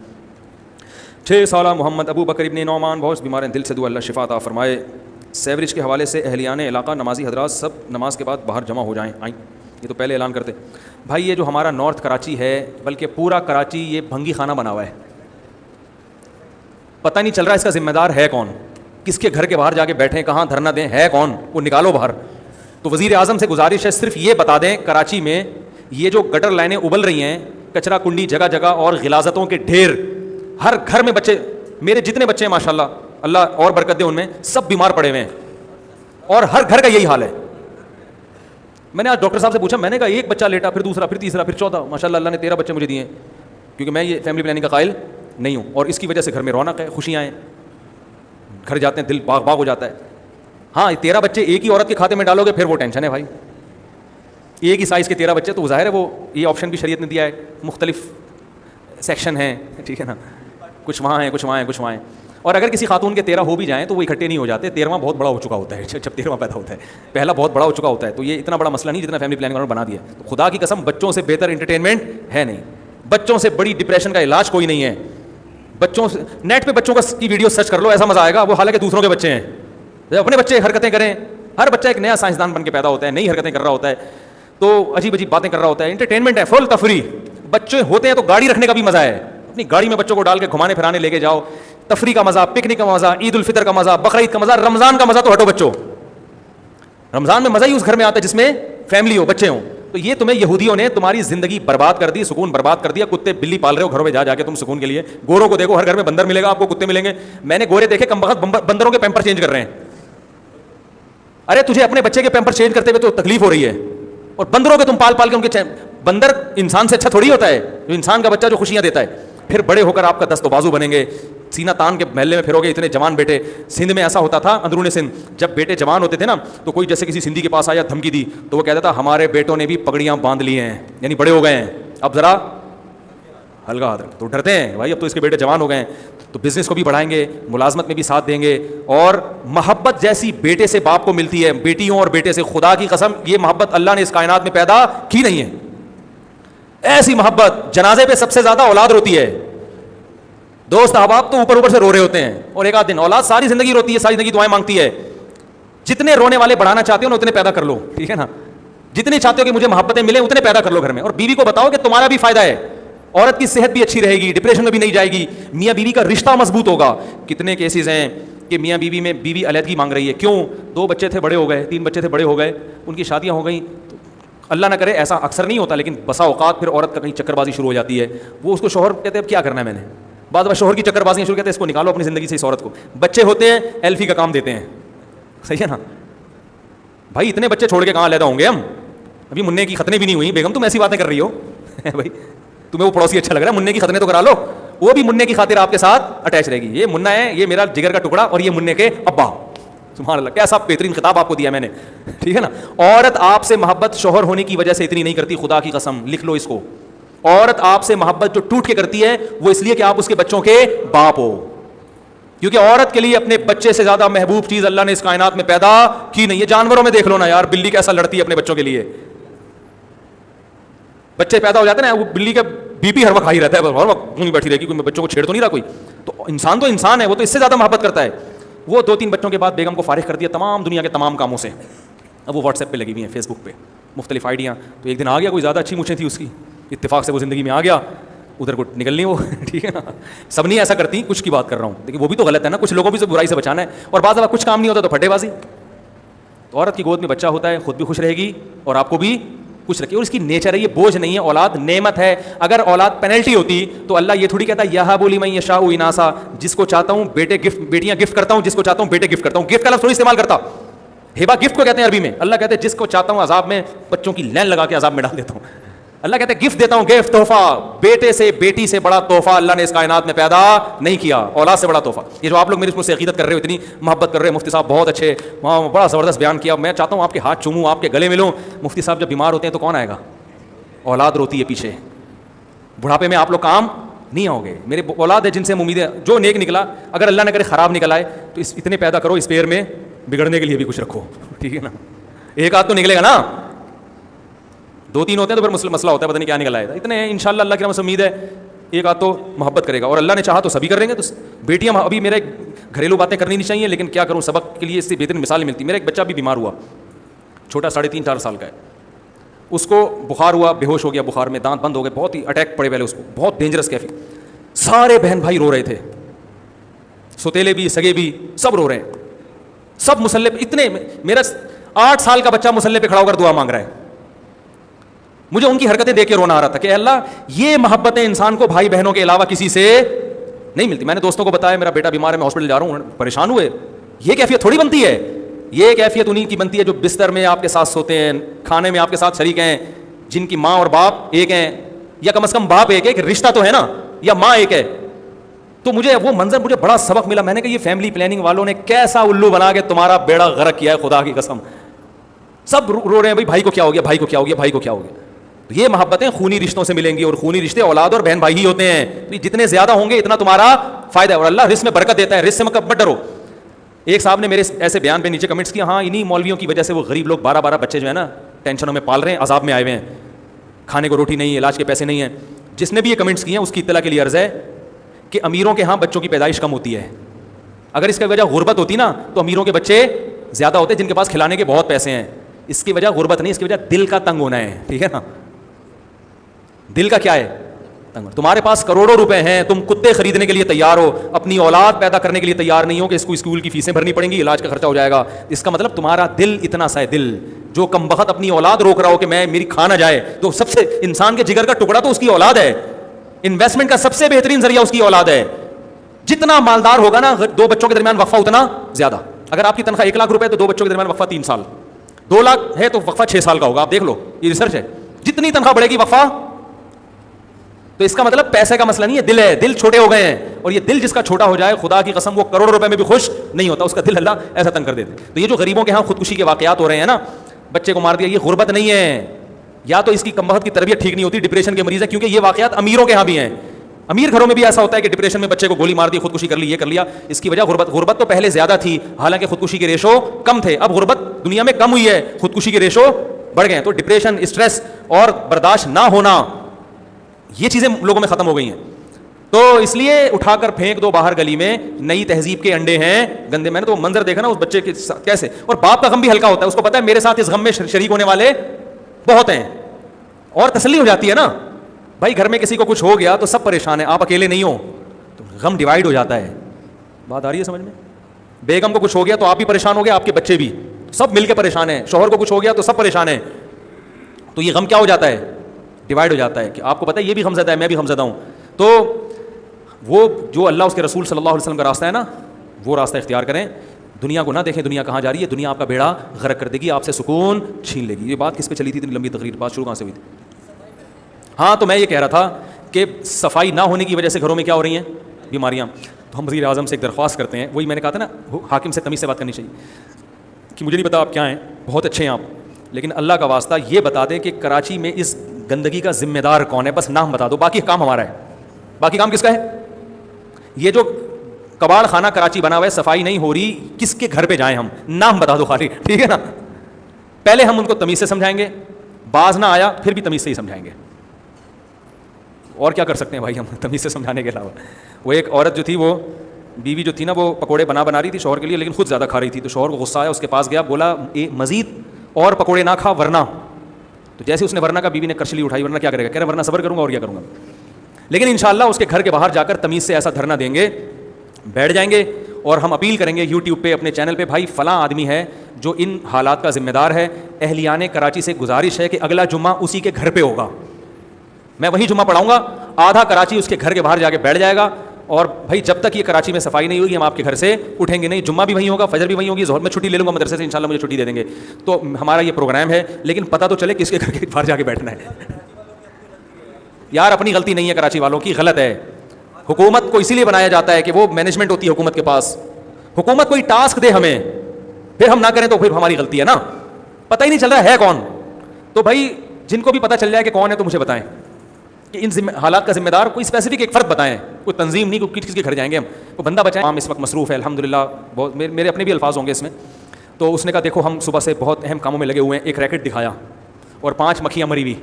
6 سالہ محمد ابو بکر ابن نعمان بہت بیمار ہیں, دل سے دعا اللہ شفا عطا فرمائے. سیوریج کے حوالے سے اہلیان علاقہ نمازی حضرات سب نماز کے بعد باہر جمع ہو جائیں. یہ تو پہلے اعلان کرتے بھائی. یہ جو ہمارا نارتھ کراچی ہے, بلکہ پورا کراچی یہ بھنگی خانہ بنا ہوا ہے, پتہ نہیں چل رہا اس کا ذمہ دار ہے کون, کس کے گھر کے باہر جا کے بیٹھیں, کہاں دھرنا دیں, ہے کون, وہ نکالو باہر. تو وزیر اعظم سے گزارش ہے صرف یہ بتا دیں کراچی میں یہ جو گٹر لائنیں ابل رہی ہیں, کچرا کنڈی جگہ جگہ اور غلاظتوں کے ڈھیر, ہر گھر میں بچے, میرے جتنے بچے ہیں ماشاءاللہ اللہ اور برکت دے ان میں, سب بیمار پڑے ہوئے ہیں اور ہر گھر کا یہی حال ہے. میں نے آج ڈاکٹر صاحب سے پوچھا, میں نے کہا ایک بچہ لیٹا, پھر دوسرا, پھر تیسرا, پھر چوتھا. ماشاءاللہ اللہ نے 13 بچے مجھے دیے ہیں, کیونکہ میں یہ فیملی پلاننگ کا قائل نہیں ہوں, اور اس کی وجہ سے گھر میں رونق ہے, خوشیاں ہیں, گھر جاتے ہیں دل باغ باغ ہو جاتا ہے. ہاں 13 بچے ایک ہی عورت کے کھاتے میں ڈالو گے پھر وہ ٹینشن ہے بھائی. ایک ہی سائز کے 13 بچے تو ظاہر ہے وہ یہ آپشن بھی شریعت نے دیا ہے, مختلف سیکشن ہیں, ٹھیک ہے نا, کچھ وہاں ہیں کچھ وہاں ہیں کچھ وہاں ہیں. اور اگر کسی خاتون کے 13 ہو بھی جائیں تو وہ اکٹھے نہیں ہو جاتے, 13واں بہت بڑا ہو چکا ہوتا ہے جب 13واں پیدا ہوتا ہے, پہلا بہت بڑا ہو چکا ہوتا ہے. تو یہ اتنا بڑا مسئلہ نہیں جتنا فیملی پلاننگ والوں نے بنا دیا. تو خدا کی قسم بچوں سے بہتر انٹرٹینمنٹ ہے نہیں, بچوں سے بڑی ڈپریشن کا علاج کوئی نہیں ہے. بچوں سے نیٹ پہ بچوں کی ویڈیو سرچ کر لو, ایسا مزہ آئے گا. وہ حالانکہ دوسروں کے بچے ہیں, جب اپنے بچے حرکتیں کریں, ہر بچہ ایک نیا سائنسدان بن کے پیدا ہوتا ہے, نئی حرکتیں کر رہا ہوتا ہے, تو عجیب عجیب باتیں کر رہا ہوتا ہے. انٹرٹینمنٹ ہے, فل تفریح. بچے ہوتے ہیں تو گاڑی رکھنے کا بھی مزہ ہے, اپنی گاڑی میں بچوں کو ڈال کے گھمانے پھرانے لے کے جاؤ, تفریح کا مزہ, پکنک کا مزہ, عید الفطر کا مزہ, بقرعید کا مزہ, رمضان کا مزہ تو ہٹو بچوں, رمضان میں مزہ ہی اس گھر میں آتا ہے جس میں فیملی ہو, بچے ہوں. تو یہ تمہیں یہودیوں نے تمہاری زندگی برباد کر دی, سکون برباد کر دیا. کتے بلی پال رہے ہو گھروں میں جا کے تم سکون کے لیے. گوروں کو دیکھو, ہر گھر میں بندر ملے گا آپ کو, کتے ملیں گے. میں نے گورے دیکھے کم وقت بندروں کے پیمپر چینج کر رہے ہیں. ارے تجھے اپنے بچے کے پیمپر چینج کرتے ہوئے تو تکلیف ہو رہی ہے, اور بندروں کے تم پال پال کے ان کے بندر انسان سے اچھا تھوڑی ہوتا ہے, جو انسان کا بچہ جو خوشیاں دیتا ہے. پھر بڑے ہو کر آپ کا دست و بازو بنیں گے, سینہ تان کے محلے میں پھرو گے. اتنے جوان بیٹے سندھ میں ایسا ہوتا تھا, اندرون سندھ, جب بیٹے جوان ہوتے تھے نا تو کوئی جیسے کسی سندھی کے پاس آیا دھمکی دی تو وہ کہتا تھا ہمارے بیٹوں نے بھی پگڑیاں باندھ لی ہیں, یعنی بڑے ہو گئے ہیں, اب ذرا ہلکا ہاتھ رکھ. تو ڈرتے ہیں بھائی اب تو اس کے بیٹے جوان ہو گئے ہیں, تو بزنس کو بھی بڑھائیں گے, ملازمت میں بھی ساتھ دیں گے. اور محبت جیسی بیٹے سے باپ کو ملتی ہے, بیٹیوں اور بیٹے سے, خدا کی قسم یہ محبت اللہ نے اس کائنات میں پیدا کی نہیں ہے. ایسی محبت, جنازے پہ سب سے زیادہ اولاد روتی ہے. دوست احباب تو اوپر سے رو رہے ہوتے ہیں, اور ایک آدھ دن. اولاد ساری زندگی روتی ہے, ساری زندگی دعائیں مانگتی ہے. جتنے رونے والے بڑھانا چاہتے ہو نا اتنے پیدا کر لو, ٹھیک ہے نا. جتنے چاہتے ہو کہ مجھے محبتیں ملیں اتنے پیدا کر لو گھر میں. اور بیوی کو بتاؤ کہ تمہارا بھی فائدہ ہے, عورت کی صحت بھی اچھی رہے گی, ڈپریشن میں بھی نہیں جائے گی, میاں بیوی کا رشتہ مضبوط ہوگا. کتنے کیسز ہیں کہ میاں بیوی میں بیوی علیحدگی مانگ رہی ہے, کیوں؟ 2 بچے تھے بڑے ہو گئے, 3 بچے تھے بڑے ہو گئے, ان کی شادیاں ہو گئیں. اللہ نہ کرے ایسا اکثر نہیں ہوتا, لیکن بسا اوقات پھر عورت کا کہیں چکر بازی شروع ہو جاتی ہے. وہ اس کو شوہر کہتے ہیں اب کیا کرنا ہے میں نے, بعد میں شوہر کی چکر بازیاں شروع کرتے ہیں, اس کو نکالو اپنی زندگی سے اس عورت کو. بچے ہوتے ہیں ایلفی کا کام دیتے ہیں, صحیح ہے نا بھائی. اتنے بچے چھوڑ کے کہاں علیحدہ ہوں گے ہم, ابھی منع کی ختنیں بھی نہیں ہوئی. بیگم تم ایسی باتیں کر رہی ہو بھائی, تمہیں وہ پڑوسی اچھا لگ رہا ہے, منع کی ختنیں تو کرا لو, وہ بھی منع کی خاطر آپ کے ساتھ اٹیچ رہے گی. یہ منع ہے, یہ میرا جگر کا ٹکڑا, اور یہ منع کے ابا. سبحان اللہ, کیسا بہترین خطاب آپ کو دیا میں نے, ٹھیک ہے نا. عورت آپ سے محبت شوہر ہونے کی وجہ سے اتنی نہیں کرتی, خدا کی قسم لکھ لو اس کو. عورت آپ سے محبت جو ٹوٹ کے کرتی ہے وہ اس لیے کہ آپ اس کے بچوں کے باپ ہو, کیونکہ عورت کے لیے اپنے بچے سے زیادہ محبوب چیز اللہ نے اس کائنات میں پیدا کی نہیں ہے. جانوروں میں دیکھ لو نا یار, بلی کیسا لڑتی ہے اپنے بچوں کے لیے. بچے پیدا ہو جاتے ہیں نا, وہ بلی کا بی پی ہر وقت ہائی رہتا ہے, ہر وقت نہیں بیٹھی رہے گی, کوئی بچوں کو چھیڑ تو نہیں رہا کوئی. تو انسان ہے, وہ تو اس سے زیادہ محبت کرتا ہے. وہ 2-3 بچوں کے بعد بیگم کو فارغ کر دیا تمام دنیا کے تمام کاموں سے. اب وہ واٹس ایپ پہ لگی ہوئی ہیں, فیس بک پہ مختلف آئیڈیاں. تو ایک دن آ گیا, کوئی زیادہ اچھی مچھیں تھی اس کی, اتفاق سے وہ زندگی میں آ گیا, ادھر کو نکلنی وہ, ٹھیک ہے نا. سب نہیں ایسا کرتی, کچھ کی بات کر رہا ہوں, لیکن وہ بھی تو غلط ہے نا, کچھ لوگوں بھی سے برائی سے بچانا ہے. اور بعض دفعہ کچھ کام نہیں ہوتا تو پھٹے بازی. تو عورت کی گود میں بچہ ہوتا ہے, خود بھی خوش رہے گی اور آپ کو بھی خوش رکھے, اور اس کی نیچر ہے, یہ بوجھ نہیں ہے. اولاد نعمت ہے. اگر اولاد پینلٹی ہوتی تو اللہ یہ تھوڑی کہتا یہاں بولی میں یشاء اناسا, جس کو چاہتا ہوں بیٹے گفٹ, بیٹیاں گفٹ کرتا ہوں, جس کو چاہتا ہوں بیٹے گفٹ کرتا ہوں. گفٹ کا لفظ تھوڑی استعمال کرتا, ہیبا گفٹ کو کہتے ہیں عربی میں. اللہ کہتے ہیں جس کو چاہتا ہوں عذاب میں, بچوں کی لین لگا کے عذاب میں ڈال دیتا ہوں. اللہ کہتے ہیں گفٹ دیتا ہوں, گفٹ, تحفہ. بیٹے سے بیٹی سے بڑا تحفہ اللہ نے اس کائنات میں پیدا نہیں کیا, اولاد سے بڑا تحفہ. یہ جو آپ لوگ میری اس سے عقیدت کر رہے ہو, اتنی محبت کر رہے ہیں, مفتی صاحب بہت اچھے, وہاں بڑا زبردست بیان کیا. میں چاہتا ہوں آپ کے ہاتھ چوموں, آپ کے گلے ملوں. مفتی صاحب جب بیمار ہوتے ہیں تو کون آئے گا؟ اولاد روتی ہے پیچھے. بڑھاپے میں آپ لوگ کام نہیں آؤ گے. میرے اولاد ہے جن سے ہم امید ہے, جو نیک نکلا, اگر اللہ نہ کرے خراب نکل آئے تو اتنے پیدا کرو, اس پیر میں بگڑنے کے لیے بھی کچھ رکھو, ٹھیک ہے نا. ایک آدھ تو نکلے گا نا, 2-3 ہوتے ہیں تو پھر مسئلہ ہوتا ہے, پتہ نہیں کیا نکل آئے گا. اتنے ہیں انشاءاللہ, اللہ کی رحمت سے امید ہے ایک آدھ تو محبت کرے گا, اور اللہ نے چاہا تو سبھی کر رہیں گے. تو بیٹیاں ابھی میرے گھریلو باتیں کرنی نہیں چاہیے, لیکن کیا کروں, سبق کے لیے اس سے بہترین مثال نہیں ملتی. میرا ایک بچہ بھی بیمار ہوا, چھوٹا 3.5-4 سال کا ہے. اس کو بخار ہوا, بے ہوش ہو گیا بخار میں, دانت بند ہو گئے, بہت ہی اٹیک پڑے پہلے اس کو, بہت ڈینجرس کیفی. سارے بہن بھائی رو رہے تھے, سوتیلے بھی سگے بھی سب رو رہے ہیں, سب مسلے پہ. اتنے میرا 8 سال کا بچہ مسلے پہ کھڑا ہو کر دعا مانگ رہا ہے. مجھے ان کی حرکتیں دیکھ کے رونا آ رہا تھا کہ اللہ, یہ محبتیں انسان کو بھائی بہنوں کے علاوہ کسی سے نہیں ملتی. میں نے دوستوں کو بتایا میرا بیٹا بیمار ہے, میں ہاسپٹل جا رہا ہوں, پریشان ہوئے. یہ کیفیت تھوڑی بنتی ہے, یہ کیفیت انہیں کی بنتی ہے جو بستر میں آپ کے ساتھ سوتے ہیں, کھانے میں آپ کے ساتھ شریک ہیں, جن کی ماں اور باپ ایک ہیں, یا کم از کم باپ ایک ہے, کہ رشتہ تو ہے نا, یا ماں ایک ہے. تو مجھے وہ منظر مجھے بڑا سبق ملا. میں نے کہا یہ فیملی پلاننگ والوں نے کیسا الو بنا کے تمہارا بیڑا غرق کیا ہے, خدا کی قسم. سب رو رہے ہیں بھائی کو کیا ہو گیا, بھائی کو کیا ہو گیا, بھائی کو کیا ہو گیا. یہ محبتیں خونی رشتوں سے ملیں گی, اور خونی رشتے اولاد اور بہن بھائی ہی ہوتے ہیں. جتنے زیادہ ہوں گے اتنا تمہارا فائدہ ہے, اور اللہ رزق میں برکت دیتا ہے. رزق سے مت ڈرو. ایک صاحب نے میرے ایسے بیان پہ نیچے کمنٹس کیا, ہاں انہی مولویوں کی وجہ سے وہ غریب لوگ 12 بچے جو ہے نا ٹینشنوں میں پال رہے ہیں, عذاب میں آئے ہوئے ہیں, کھانے کو روٹی نہیں ہے, علاج کے پیسے نہیں ہیں. جس نے بھی یہ کمنٹس کیے ہیں اس کی اطلاع کے لیے عرض ہے کہ امیروں کے ہاں بچوں کی پیدائش کم ہوتی ہے. اگر اس کی وجہ غربت ہوتی نا تو امیروں کے بچے زیادہ ہوتے جن کے پاس کھلانے کے بہت پیسے ہیں. اس کی وجہ غربت نہیں, اس کی وجہ دل کا تنگ ہونا ہے. ٹھیک ہے نا, دل کا کیا ہے تنگ. تمہارے پاس کروڑوں روپے ہیں, تم کتے خریدنے کے لیے تیار ہو, اپنی اولاد پیدا کرنے کے لیے تیار نہیں ہو کہ اس کو اسکول کی فیسیں بھرنی پڑیں گی, علاج کا خرچہ ہو جائے گا. اس کا مطلب تمہارا دل اتنا سا ہے. دل جو کم بخت اپنی اولاد روک رہا ہو کہ میں میری کھا نہ جائے, تو سب سے انسان کے جگر کا ٹکڑا تو اس کی اولاد ہے. انویسٹمنٹ کا سب سے بہترین ذریعہ اس کی اولاد ہے. جتنا مالدار ہوگا نا 2 بچوں کے درمیان وقفہ اتنا زیادہ. اگر آپ کی تنخواہ 1 لاکھ روپے تو 2 بچوں کے درمیان وقفہ 3 سال, 2 لاکھ ہے تو وقفہ 6 سال کا ہوگا. آپ دیکھ لو, یہ ریسرچ ہے. جتنی تنخواہ بڑھے گی وقفہ. تو اس کا مطلب پیسے کا مسئلہ نہیں ہے, دل ہے. دل چھوٹے ہو گئے ہیں, اور یہ دل جس کا چھوٹا ہو جائے خدا کی قسم وہ کروڑوں روپے میں بھی خوش نہیں ہوتا. اس کا دل اللہ ایسا تنگ کر دیتے. تو یہ جو غریبوں کے ہاں خودکشی کے واقعات ہو رہے ہیں نا, بچے کو مار دیا, یہ غربت نہیں ہے, یا تو اس کی کم بخت کی تربیت ٹھیک نہیں ہوتی, ڈپریشن کے مریض ہے. کیونکہ یہ واقعات امیروں کے ہاں بھی ہیں. امیر گھروں میں بھی ایسا ہوتا ہے کہ ڈپریشن میں بچے کو گولی مار دی, خودکشی کر لی, یہ کر لیا. اس کی وجہ غربت تو پہلے زیادہ تھی, حالانکہ خودکشی کے ریشو کم تھے. اب غربت دنیا میں کم ہوئی ہے, خودکشی کے ریشو بڑھ گئے ہیں. تو ڈپریشن, اسٹریس اور برداشت نہ ہونا, یہ چیزیں لوگوں میں ختم ہو گئی ہیں. تو اس لیے اٹھا کر پھینک دو باہر گلی میں, نئی تہذیب کے انڈے ہیں گندے. میں نے تو منظر دیکھا نا اس بچے کے کیسے, اور باپ کا غم بھی ہلکا ہوتا ہے. اس کو پتا ہے میرے ساتھ اس غم میں شریک ہونے والے بہت ہیں, اور تسلی ہو جاتی ہے نا. بھائی گھر میں کسی کو کچھ ہو گیا تو سب پریشان ہیں, آپ اکیلے نہیں ہو, تو غم ڈیوائڈ ہو جاتا ہے. بات آ رہی ہے سمجھ میں؟ بیگم کو کچھ ہو گیا تو آپ بھی پریشان ہو گئے, آپ کے بچے بھی, سب مل کے پریشان ہیں. شوہر کو کچھ ہو گیا تو سب پریشان ہیں. تو یہ غم کیا ہو جاتا ہے, ڈیوائڈ ہو جاتا ہے. کہ آپ کو پتہ ہے یہ بھی غمزدہ ہے, میں بھی غمزدہ ہوں. تو وہ جو اللہ اس کے رسول صلی اللہ علیہ وسلم کا راستہ ہے نا, وہ راستہ اختیار کریں. دنیا کو نہ دیکھیں دنیا کہاں جا رہی ہے. دنیا آپ کا بیڑا غرق کر دے گی, آپ سے سکون چھین لے گی. یہ بات کس پہ چلی تھی اتنی لمبی تقریر, بات شروع کہاں سے ہوئی تھی؟ ہاں, تو میں یہ کہہ رہا تھا کہ صفائی نہ ہونے کی وجہ سے گھروں میں کیا ہو رہی ہیں, بیماریاں. تو ہم وزیر اعظم سے ایک درخواست کرتے ہیں, وہی میں نے کہا تھا نا, حاکم سے تمیز سے بات کرنی چاہیے. کہ مجھے نہیں پتا آپ کیا ہیں, بہت اچھے ہیں آپ, لیکن اللہ کا واسطہ یہ بتا دیں کہ کراچی میں اس گندگی کا ذمہ دار کون ہے. بس نام بتا دو, باقی کام ہمارا ہے. باقی کام کس کا ہے؟ یہ جو کباڑ خانہ کراچی بنا ہوا ہے, صفائی نہیں ہو رہی, کس کے گھر پہ جائیں ہم؟ نام بتا دو خالی, ٹھیک ہے نا. پہلے ہم ان کو تمیز سے سمجھائیں گے, باز نہ آیا پھر بھی تمیز سے ہی سمجھائیں گے. اور کیا کر سکتے ہیں بھائی ہم تمیز سے سمجھانے کے علاوہ؟ وہ ایک عورت جو تھی, وہ بیوی جو تھی نا, وہ پکوڑے بنا رہی تھی شوہر کے لیے, لیکن خود زیادہ کھا رہی تھی. تو شوہر کو غصہ آیا, اس کے پاس گیا, بولا مزید اور پکوڑے نہ کھا ورنہ. تو جیسے اس نے ورنہ کا, بیوی نے کرچلی اٹھائی, ورنہ کیا کرے گا؟ کہہ رہا ورنہ صبر کروں گا, اور کیا کروں گا. لیکن انشاءاللہ اس کے گھر کے باہر جا کر تمیز سے ایسا دھرنا دیں گے, بیٹھ جائیں گے, اور ہم اپیل کریں گے یوٹیوب پہ, اپنے چینل پہ, بھائی فلاں آدمی ہے جو ان حالات کا ذمہ دار ہے. اہلیان کراچی سے گزارش ہے کہ اگلا جمعہ اسی کے گھر پہ ہوگا, میں وہی جمعہ پڑھاؤں گا, آدھا کراچی اس کے گھر کے باہر جا کے بیٹھ جائے گا. اور بھائی جب تک یہ کراچی میں صفائی نہیں ہوگی ہم آپ کے گھر سے اٹھیں گے نہیں. جمعہ بھی وہیں ہوگا, فجر بھی وہیں ہوگی, ظہر میں چھٹی لے لوں گا مدرسے سے, انشاءاللہ مجھے چھٹی دے دیں گے. تو ہمارا یہ پروگرام ہے, لیکن پتہ تو چلے کس کے گھر کے باہر جا کے بیٹھنا ہے. یار اپنی غلطی نہیں ہے, کراچی والوں کی غلط ہے. حکومت کو اسی لیے بنایا جاتا ہے کہ وہ مینجمنٹ ہوتی ہے حکومت کے پاس. حکومت کوئی ٹاسک دے ہمیں, پھر ہم نہ کریں تو پھر ہماری غلطی ہے نا. پتہ ہی نہیں چل رہا ہے کون. تو بھائی جن کو بھی پتہ چل جائے کہ کون ہے تو مجھے بتائیں کہ ان حالات کا ذمہ دار کوئی اسپیسیفک ایک فرد بتائیں, کوئی تنظیم نہیں, کوئی کس کے گھر جائیں گے ہم, وہ بندہ بچائیں. ہم اس وقت مصروف ہے الحمدللہ, بہت میرے اپنے بھی الفاظ ہوں گے اس میں. تو اس نے کہا دیکھو ہم صبح سے بہت اہم کاموں میں لگے ہوئے ہیں. ایک ریکٹ دکھایا اور 5 مکھیاں مری ہوئی.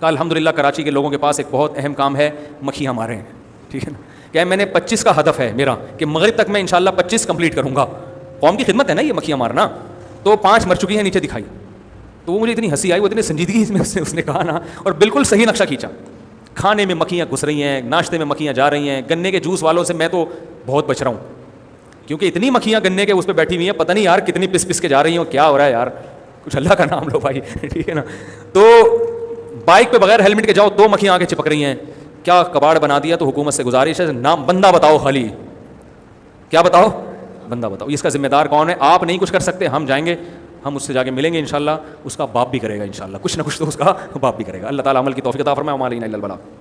کہا الحمدللہ کراچی کے لوگوں کے پاس ایک بہت اہم کام ہے, مکھیاں مارے ہیں, ٹھیک ہے نا. کہ میں نے 25 کا ہدف ہے میرا کہ مغرب تک میں انشاءاللہ 25 کمپلیٹ کروں گا. قوم کی خدمت ہے نا یہ مکھیاں مارنا. تو 5 مر چکی ہیں, نیچے دکھائی. تو وہ مجھے اتنی ہنسی آئی, وہ اتنی سنجیدگی میں اس نے کہا نا, اور بالکل صحیح نقشہ کھینچا. کھانے میں مکھیاں گھس رہی ہیں, ناشتے میں مکھیاں جا رہی ہیں. گنے کے جوس والوں سے میں تو بہت بچ رہا ہوں, کیونکہ اتنی مکھیاں گنے کے اس پہ بیٹھی ہوئی ہیں, پتہ نہیں یار کتنی پس کے جا رہی ہیں, کیا ہو رہا ہے یار, کچھ اللہ کا نام لو بھائی, ٹھیک ہے نا. تو بائک پہ بغیر ہیلمٹ کے جاؤ, 2 مکھیاں آ کے چپک رہی ہیں. کیا کباڑ بنا دیا. تو حکومت سے گزارش ہے, نام بندہ بتاؤ, خالی کیا بتاؤ, بندہ بتاؤ. اس کا ذمہ دار کون ہے؟ آپ نہیں کچھ کر سکتے, ہم جائیں گے, ہم اس سے جا کے ملیں گے انشاءاللہ. اس کا باپ بھی کرے گا انشاءاللہ, کچھ نہ کچھ تو اس کا باپ بھی کرے گا. اللہ تعالیٰ عمل کی توفیق عطا فرمائے. وما علینا الا البلاغ.